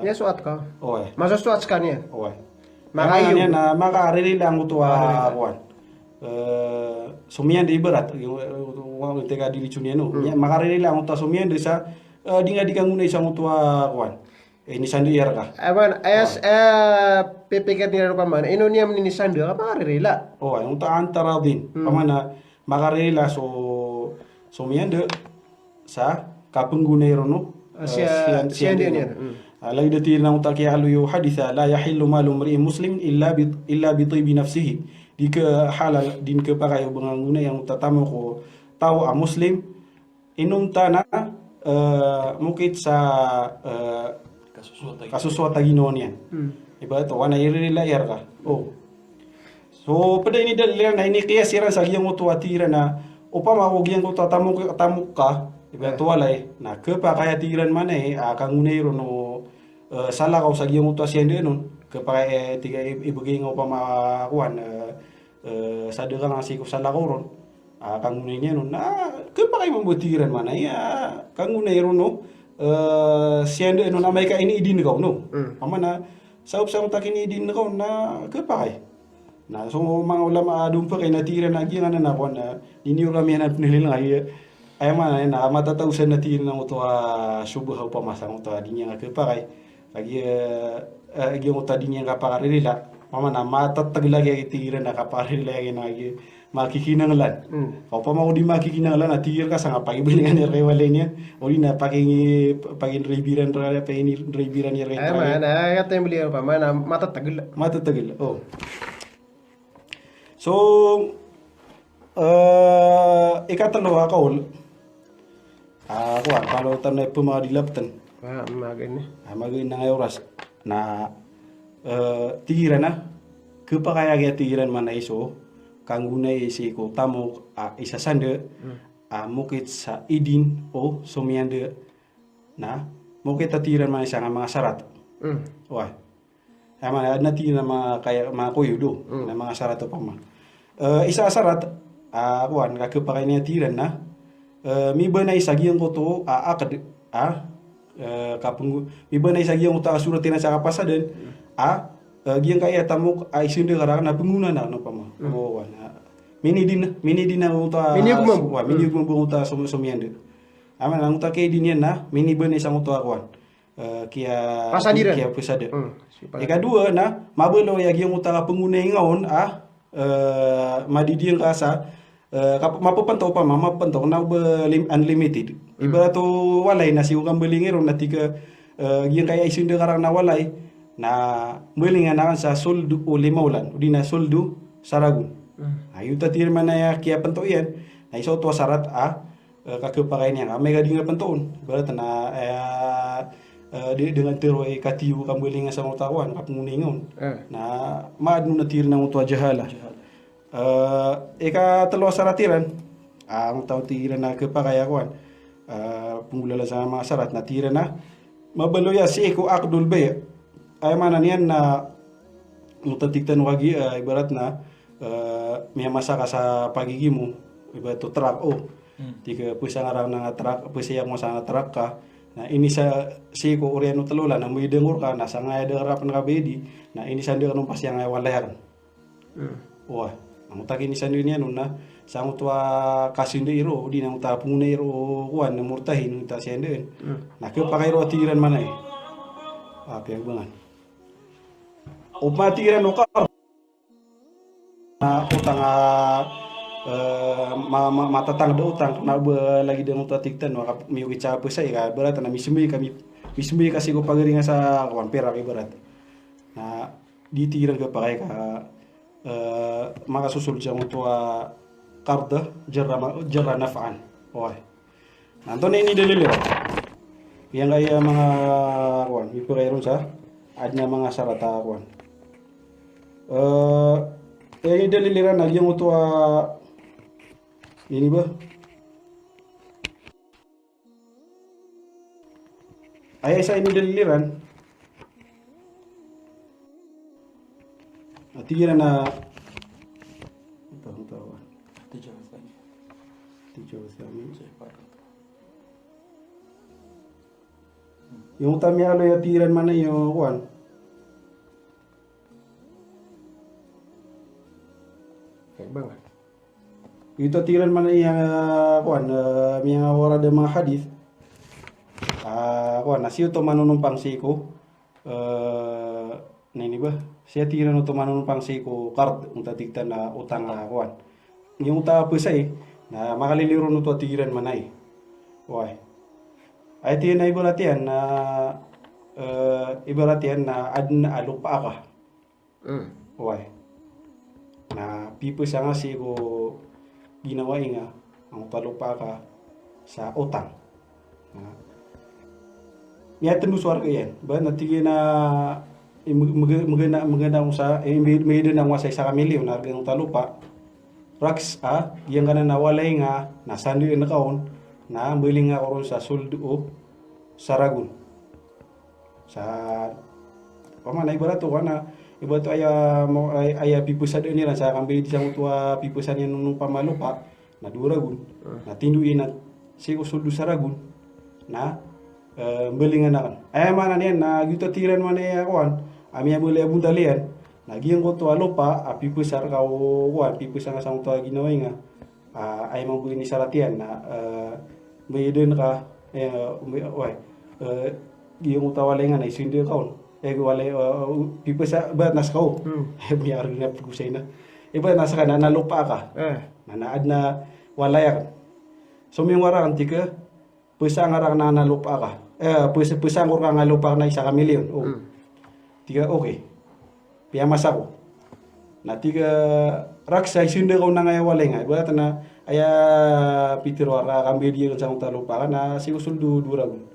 Ya suat ka. oy Masa suat ka niya. oy Makayo. makanya na makarili lang to kuan sumian di ibarat yung tega dili chuniano makarili lang to sumian di sa di nga di kangunay sa to kuan ini sandi ka. Aman, ayas pipikir ni Rupa man, ino niya ni Sando, apa rila? Oh, yung taan taradin. Pamana makarela so miyanda sa kapenggunero no. Siya din yan. Alay dati na utaki alu yu haditha la yahillu malu mri'in muslim illa bi tibi nafsihi. Di ke halal din ke pakayo banganguna yang tatamo ko tao a muslim inum tana mukit sa kasusuata ginawa niyan. Iba ito, wana irilila ka. Oh. So, pada ini dalil na ini kaya siran sa giyang utuatira na upama ko giyang tamuk ka, iba ito walay, na kepa kaya tiran man kangunero no sala ka sa giyang utuasyan din nun, kepa kaya tiga ibagay nga upama kuan, sa daga nga sikop sala ko ron, kangunay niya nun, na kepa kaya mabutiran man kangunero no, siya no na may ka iniidin ko no. Ama na sa upsang takin idin ko na kapay. Na so mga ulama dumpa kay natira na gyang na ko na dinyo kami na pinilil ay man na matatausan na tira ng to subuhaw pa masang to dinya nga kapay. Lagi gyang to dinya nga pakarila. Mama na matataglag ay tira na kaparila ay na makikinanglan. Kau pa mau di makikinanglan na tigil ka sa nga pagibilingan ni rewale niya. O di na pagin rebiran raya pagin rebiran ni raya. Ay man, kata yung beliau pa man, matatagil. Matatagil. Oh. So ikatalo kaul. Kuan kalau tanay pumadilaptan. Magin. Magin na oras na tigiran na. Kapakaya kaya tigiran man na iso. Kangunay si ko tamo isa sande mukit sa idin o sumiande na mukit tatiran man isa nga mga sarat. Wah. Ama na tira mga kaya mga kuyudo na mga sarat pa man. Isa sarat kuan kakapakay niya tiran na mi banay sagiyang ko to akad kapung mi banay sagiyang ko ta suratin sa kapasaden giyang kaya tamuk ay sinde karang na penguna na no pama. Oh wana. Mini din na uta. Mini gumbu uta sumiande. Ama nang uta kay din yan na mini ben isang uta kuan. Kia pasade. Ikadua na mabelo ya giyang uta penguna ngaon madidiyang kasa mapapantaw pa mapapantaw na unlimited. Iba to walay na si ukang belingero na tika giyang kaya isinde karang na walay na melingan akan sa soldo o limaulan udi na soldo saragun. Ayu tatir mana ya kia pentoian na iso tua syarat kakepakai niya mega dinga pentoun berat na dengan teroi katiu kambelinga sa utawan kapungingon na maadnu na tir na tua jahala eka telo saratiran ang tau tira na kepakai akuan penggulala sa mga syarat na tira na mabaloya si eko akdul be ay mana niyan na mutatiktan wagi ibarat na may masaka sa pagigi mo ibarat to truck tiga pusang arang na truck pusaya mo sa truck ka na ini sa si ko oriano talula na may dengur ka na sa ngay darapan ka bedi na ini sa nung pas yang ay walayar wah namutaki ni sa niyan na sa tua kasinde iro di nang ta pungune iro kuan na murtahin ta sianden na ke pakai ro tiran mana apa yang bangan upatiran no ka utang matatang da utang na lagi dengan utang tiktan maka miwi apa saya ka berat na mismi kasih ko pagaringa sa kawan perak ibarat na ditiran ke pakai ka maka susul jang tua karda jarra naf'an wah nanto ini dalil yang kaya mga kawan ipagayron sa adna mga sarata kawan ini daliliran na yung tua ini ba ay sa ini daliliran atigira na yung tamya lo tiran mana yung kuan banget itu tiran mana yang kuan yang wara de mga hadis kuan nasi to manunumpang siko ini ba siya tiran to manunumpang siko card unta tiktan na utang na kuan yung uta pusay na makaliliro no to tiran manay why ay tiyan na ibaratian na adna alupa ka why na people sa nga si ko ginawa nga ang talupa ka sa utang niya tenduswar ka yan ba natigin na maganda mo sa may din ang wasay sa kamilyon na ang talupa raks yang kana nawalay nga nasandi na kaon na ambiling nga oron sa suldo o saragun sa pamana ibarat to na ibarat aya pipusan ni sa kambil di sang tua pipusan yang nung pamalupa na duragun na tinduin na si suldo saragun na ambiling na kan ay mana niyan na gito tiran man ya kawan ami boleh abundalian lagi yang koto lupa api besar kau kuat api besar sang tua ginawa nga ay mampu ini salatian na bayden ka yung utawalengan ay sindi kaon wale pipesa ba nas kau biar na pagusay na iba nasa kana na lupa ka naad na walayak so may wara antika pesa ngarang na lupa ka pesa ngor nga lupa na isa ka milyon tiga okay piamas ako na tiga raksa isinde ko na nga walenga ibarat na aya pitiro ara kambe dia kan sa lupa ka na si usuldu duragun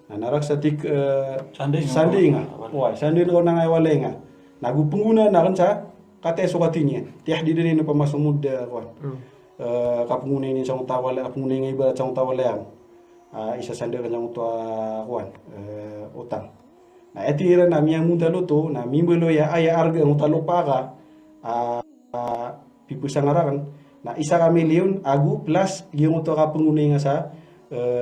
na naraksa tik sandinga wah sandin ko na nga walenga nagu pengguna na kan sa kate sukatinya tiah di dini pamasok muda kuan kapunguna ini sa tawala kapunguna nga ibarat sa tawala isa sande kan sa kuan utang na etira na miya muda luto na mimbelo ya aya arga ng talupa ka pipusangarakan na isa ka milyon agu plus yung to ka pengunay nga sa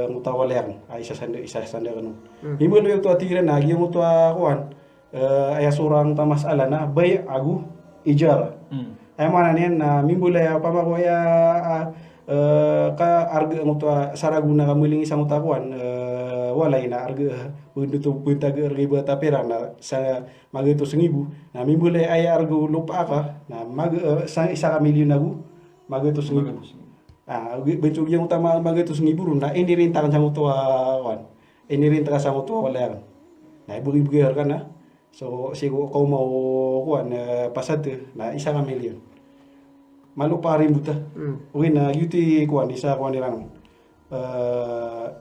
mutawalayan isa sande kanu mimbelo yung to atira na yung to kuan aya surang tamas ala na bay agu ijara ay mana niyan na mimbelo ya pamako ya ka arga ng to saraguna ka muling isang utakuan walay na arga untuk puntaga ribu tapera na sa magito sengibu na mimbulay ay argo lupa ka na sa isa ka milyon nagu magito sengibu bencug yang utama magito sengibu na inirintakan sa mutua wan inirintakan sa mutua wala na ibu-ibu kan na So sigo kau mau kuan pasad na isa ka milyon. Malu pa rin buta. Uwi na yuti kuan isa kuan ilang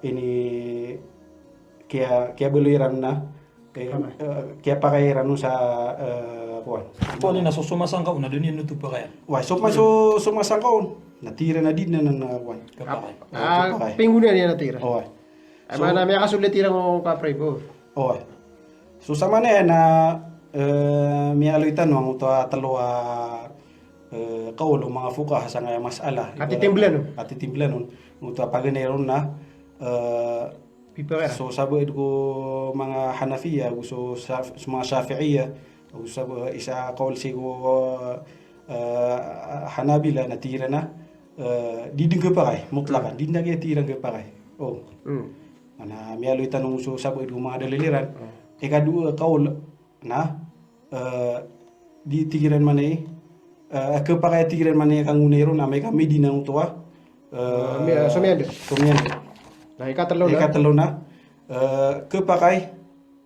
ini kaya beliran na kaya pakairan no sa kuan. Ito ni nasusumasang ka, una doon yan nutup pa kaya. Wah, so sumasang kaon. Natira na din na kuan. Kapakay. Pinggunan niya natira. Oh. Ay mana may kasulit tira mo kapre po. Oh. So sa mana na mialoitan mo to talo kaulo mga fuka sa nga masala. Atitimblan. Atitimblan no to paganeron na Pipera. so sabo ko mga Hanafiya gusto sa mga Shafi'iyya gusto isa kaul sigo Hanabila natira na diding ka pa kay mutlakan di na kaya tirang ka pa kay oh ana mialoy tanong so sabo ko mga daliliran ikadua kaul na di tigiran man ka pa kay tigiran man kang unero na may kami di nang tuwa Sumiyan. Nah, ikatalo na kepakay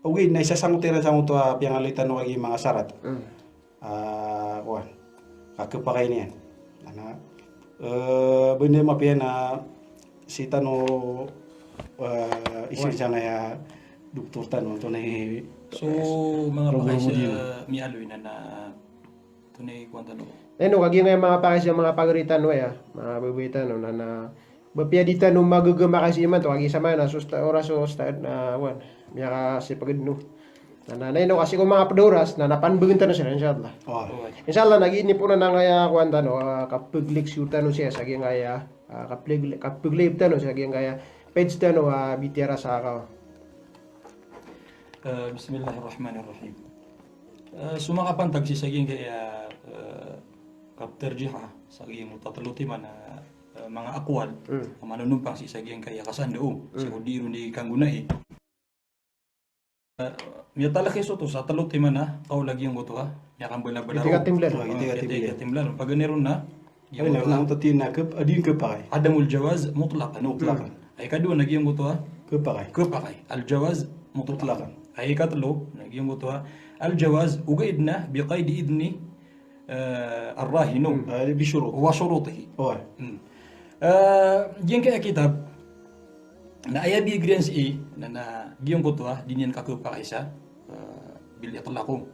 okay na isa sang tira sa mo to piangalitan no kay mga sarat kuan kakepakay niyan ana bende mapian na si tano isi sana ya doktor tano to na So, mga pakay siya mialoy na tunay kuwan tanong. Kagi nga mga pakis yung mga pagaritan no ya, mga babitan no na bapiyadita no magagama kasi man to kagi sama na susta oras so start na wan. Miya ka si pagidno. Na no kasi kung mga padoras na napanbugin ta no sila insyaallah. oh Insyaallah nagiinip po na nga kuan ta no kapuglik syuta no siya sa nga kapuglik ta no sa nga page ta no bitira sa ka. Bismillahirrahmanirrahim. Sumakapantag si saging kaya kapterjiha saging mutataluti man mga akwal manunumpang si saging kaya kasando si udiro ni kanggunai. Miya talaki so to sa taluti man kau lagi yung goto ya kan bala-bala. Tiga timlan. Pag neron na ay na nang tatin na adin kepakay adamul jawaz mutlaqan. Ay kadua nagi yung goto kepakay al jawaz mutlaqan. Ay katlo nagi yung goto al jawaz ugaidna biqaid idni الراهن بشروط وشروطه. oh Diyan kaya kitab na aya bi grants na diyan ko to dinyan ka pa kaisa bil itlaqo.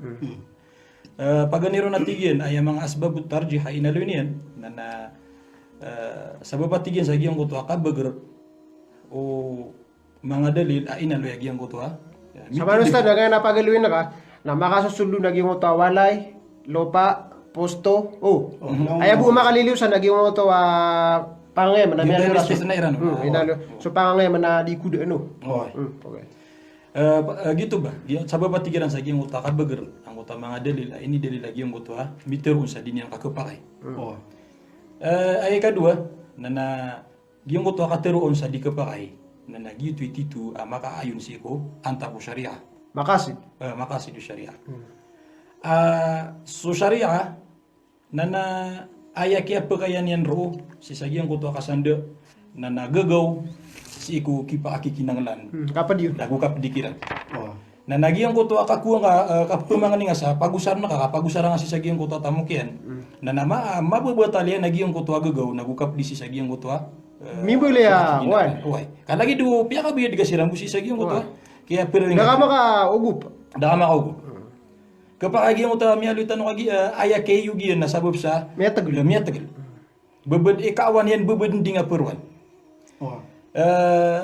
Paganiro na tigyan ay mga asbabut tarjih ay inalunian na sabab tigyan sa diyan ko to kabagar o mga dalil ay inaloy diyan ko to. Sa manusta na nga napagaluin na ka na makasusulo naging mo walay lopa posto ay buo makaliliw sa naging mo to pangay man na so pangay man na di kuda okay gitu ba sabab tigiran sa giyong uta kabagar ang uta mga dalil ini dalil lagi yung uta biterun sa dinyang kakapakay ay kadua na giyong uta kateruon sa di kapakay na gitu itu makaayon siko anta ko syariah makasih do syariah. So syariah na aya kaya pagayan yan ro si sagyang ko to kasanda na nagagaw si iku kipa akikinanglan kapad yun nagukap dikiran na nagyang ko to akakuha nga kapumangan nga sa pagusar na kapagusar nga si sagyang ko to tamukian na mababatalian nagyang ko to agagaw nagukap di si sagyang ko to mibuli wan kalagi do piya ka biya digasiran ko si sagyang ko to kaya pero nakama ka ugup kapag agi mo ta mialutan no agi aya kay yugi na sabab sa miya tagil bebed ikawan yan bebed ndi nga perwan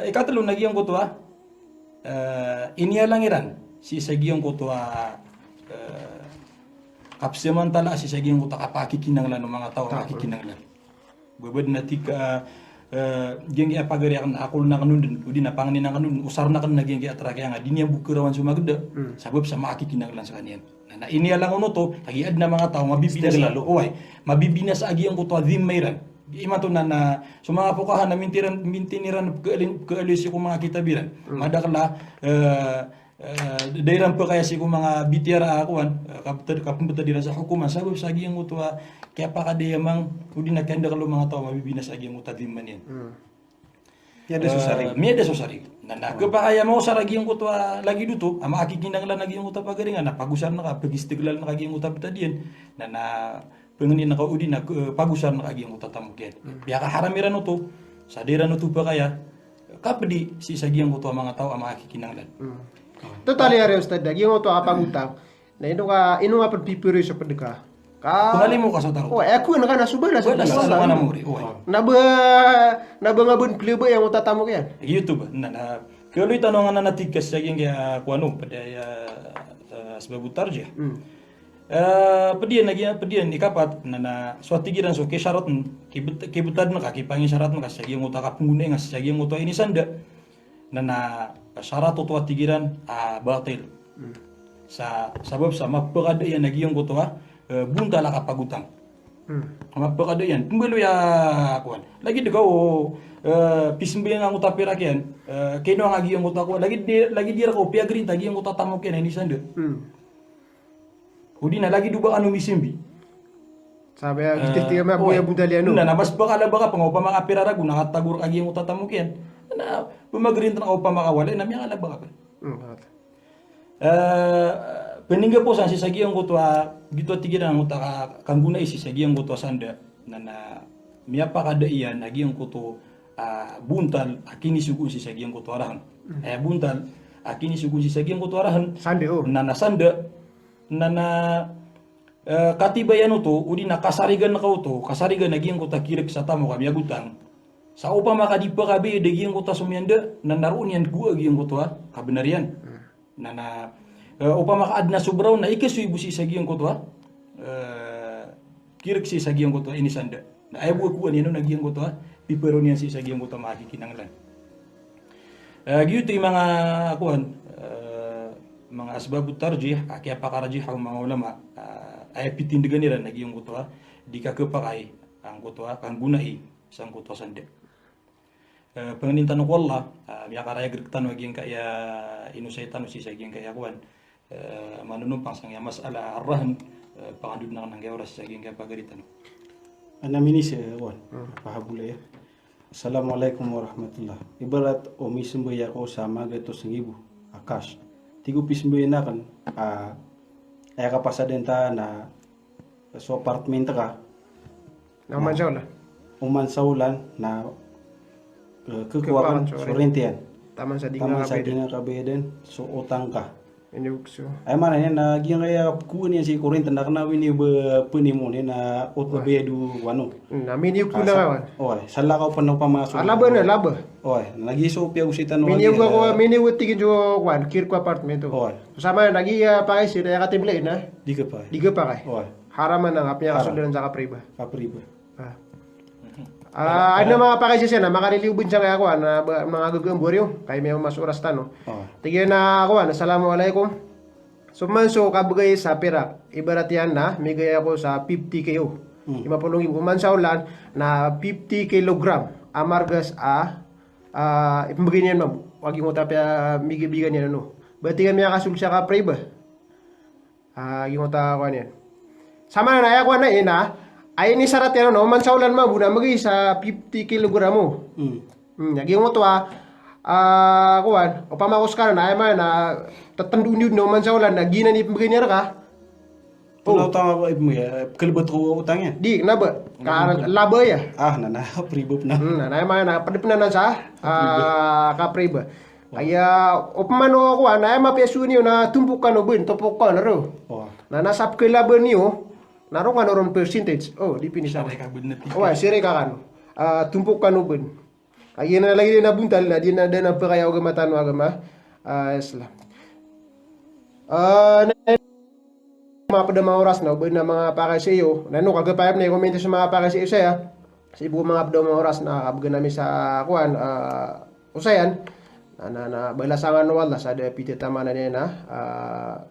ikatlo nagyang ko to inya langiran si sagiyong ko to kapsamantala si sagiyong ko ta kapakikinanglan ng mga tao kakikinanglan bebed na tika geng ya pagari akan akul na kanun udi na pangni na kanun usar na kan naging ya tra kaya nga dinya bukurawan sumagda sabab sa makikinanglan sa kanyan na ini lang uno to agiad na mga tao mabibinas lalo mabibinas agi ang kuto dhimmayran iman to na so mga pukahan na mintiniran kaalis ko mga kitabiran madakla dairan pa kaya si ko mga bitiara akuan kapunta dira sa hukuman sabab sa agi ang kuto kaya pa kadiyamang udi na kanda kalo mga tao mabibinas agi ang kuto dhimman yan Ya ada susari. Mi ada susari. Nana kepakaya mau saragi yang kutua lagi dutu ama aki kindang lan lagi yang kutua pagaringan na pagusan na pagi istiglal na lagi yang kutua betadian. Nana pengenin na kaudi na pagusan na lagi yang kutua tamukian. Biar haramiran utu sadiran utu pakaya kapedi si sagi yang kutua mga tao ama aki kindang lan. Total ya Ustad dagi ngo to apa ngutang. Na ino nga pagpipiro sa pedeka. Pengali mo ka sa taro. Oh, aku na kana subala sa Wala sa subala. mana muri. Naba ngabun plebe yang utatamu kan. YouTube na kalau tanongan na tikas sa kaya kuano pada ya sebab tarjih. Pedian lagi pedian ikapat na suatu giran so ke syarat kibutad na kaki pangi syarat na kasi yung uta kapunggune nga sa yung uta ini sanda na syarat to tigiran batil. Sa sabab sa mapagada yan nagiyong kutuha bunta la kapagutang. Mapagada yan. Tumbelo ya kuan. Lagi de ko pisimbe nga uta pirakyan. Keno nga giyong uta ko lagi dira ko piagrin tagi yung uta tamo ken ini sanda. Udi na lagi duba anu misimbi. Sabi gitirtiga ma buya bundaliano. Na mas bakala baka pangopa mga pirara guna tagur agi yung uta tamo ken. Na pumagrin tan opa makawala na miya ala baka. Peningga po sa sisagi ang kutua gitu tigiran ang uta kangguna isi sagi ang kutua sanda na miya pa kada iyan agi ang kutu buntal akini sugun si sagi ang kutua arahan buntal akini sugun si sagi ang kutua arahan Sande oh. na sanda na katibayan uto udi na kasarigan na kauto kasarigan nagi ang kuta kirek sa tamo kami agutang sa upa makadipa kabe dagi ang kuta sumyanda na naroon yan ku agi ang kutua kabenarian na upama kaad na sobraw na ikasuy busi sa giyang kutwa kirek si sa giyang kutwa ini sanda na ay buwa kuan yan na giyang kutwa pipero niyan si sa giyang kutwa makikinanglan giyuto yung mga kuan mga asbabut tarjih kaya pakarajih ang mga ulama ay pitindigan nila na giyang kutwa di kakapakay ang kutwa kang gunai sa kutwa sanda pengenin tanong ko Allah miya karaya gertan wagi yang kaya inusay tanong si sa giyang kaya kuan manunumpang sang masala arrahan pangandud na nang oras sa giyang kaya pagaritan. Anamini si Wan, pahabula ya. Assalamualaikum warahmatullah. Ibarat o misimboy ako sa mga ito sa ibu, Akash. Tigo pisimboy na kan, ay kapasadenta na so apartment ka. Naman Umansaulan na kukuha kan sorentian. Taman sa Taman sa dinga dinga kabeden, so utang ka. Inukso. Ay mana niya na giyang kaya kuha niya si Korinta na kanawin niya ba punimo niya na utla bedu wano. Na miniyuk ko na kawan. Oy, sala ka pa nang pamasok. Alaba na laba. Oy, nagiso piya usitan no. Miniyuk ko miniyuk tigin jo kwan kirko apartmento. Oy, Sama lagi pakay sila katimle na. di ka pa. Diga pakay. Oy, Haraman na kapnya kasuldan sa kapriba. kapriba. Ano mga pakay siya na makaliliubin siya kaya ako na mga gagambor yun. Kaya may mas oras tano. Oy. Tigyan na ako assalamualaikum. Sumanso kabagay sa Perak. Ibarat yan na migay ako sa 50 kilo. 50 kumansaw lang na 50 kilogram. Amargas ipambagay niyan ma'am. Wag yung utapya migibigan niyan ano. Batigan miya kasul siya ka pray ba? Yung utapa niyan. Sama na ako na ina. Ay ni sarat yan no, mansaw lang ma'am. Buna magay sa 50 kilogramo. Yung utapa kuan upamakos ka na ay man na tatandun yun no man sa ulan na ginanip ganyan ka Puno tama ba mo ya kalbot ko utang yan. di naba ka laba ya Na pribop na. na man na padip na sa ka priba kaya upamano kuan ay mapesu niyo na tumpukan no ben topokan ro Oh. na nasap ke laban niyo naro nga ron percentage di pinisa Ka benet. sire ka kan tumpukan no ben kaya na lagi na buntal na di na na pa kaya agama tano agama Islam. Mga padama oras na ubod na mga pakay sa iyo. Nano kagapayap na i-comment sa mga pakay sa iyo saya. Sa ibu mga padama oras na kabagan namin sa kuan usayan na balasangan wala sa ada piti tama na niya na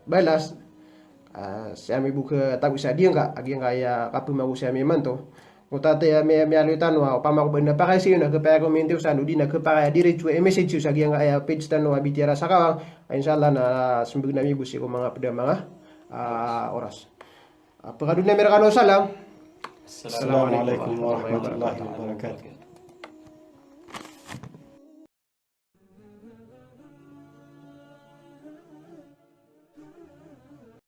balas siya may buka tagu sa dia enggak agi kaya kapumagu siya may manto. Utate ya me alutan wa pama ko na pakay siyo na kapaya ko minti usan udi na kapaya diretso message sa giyang kaya page tan wa bitira sa kawang inshallah na sumbig na mi busi ko mga pada mga oras. Pagkadun na meron salam. Assalamualaikum warahmatullahi wabarakatuh.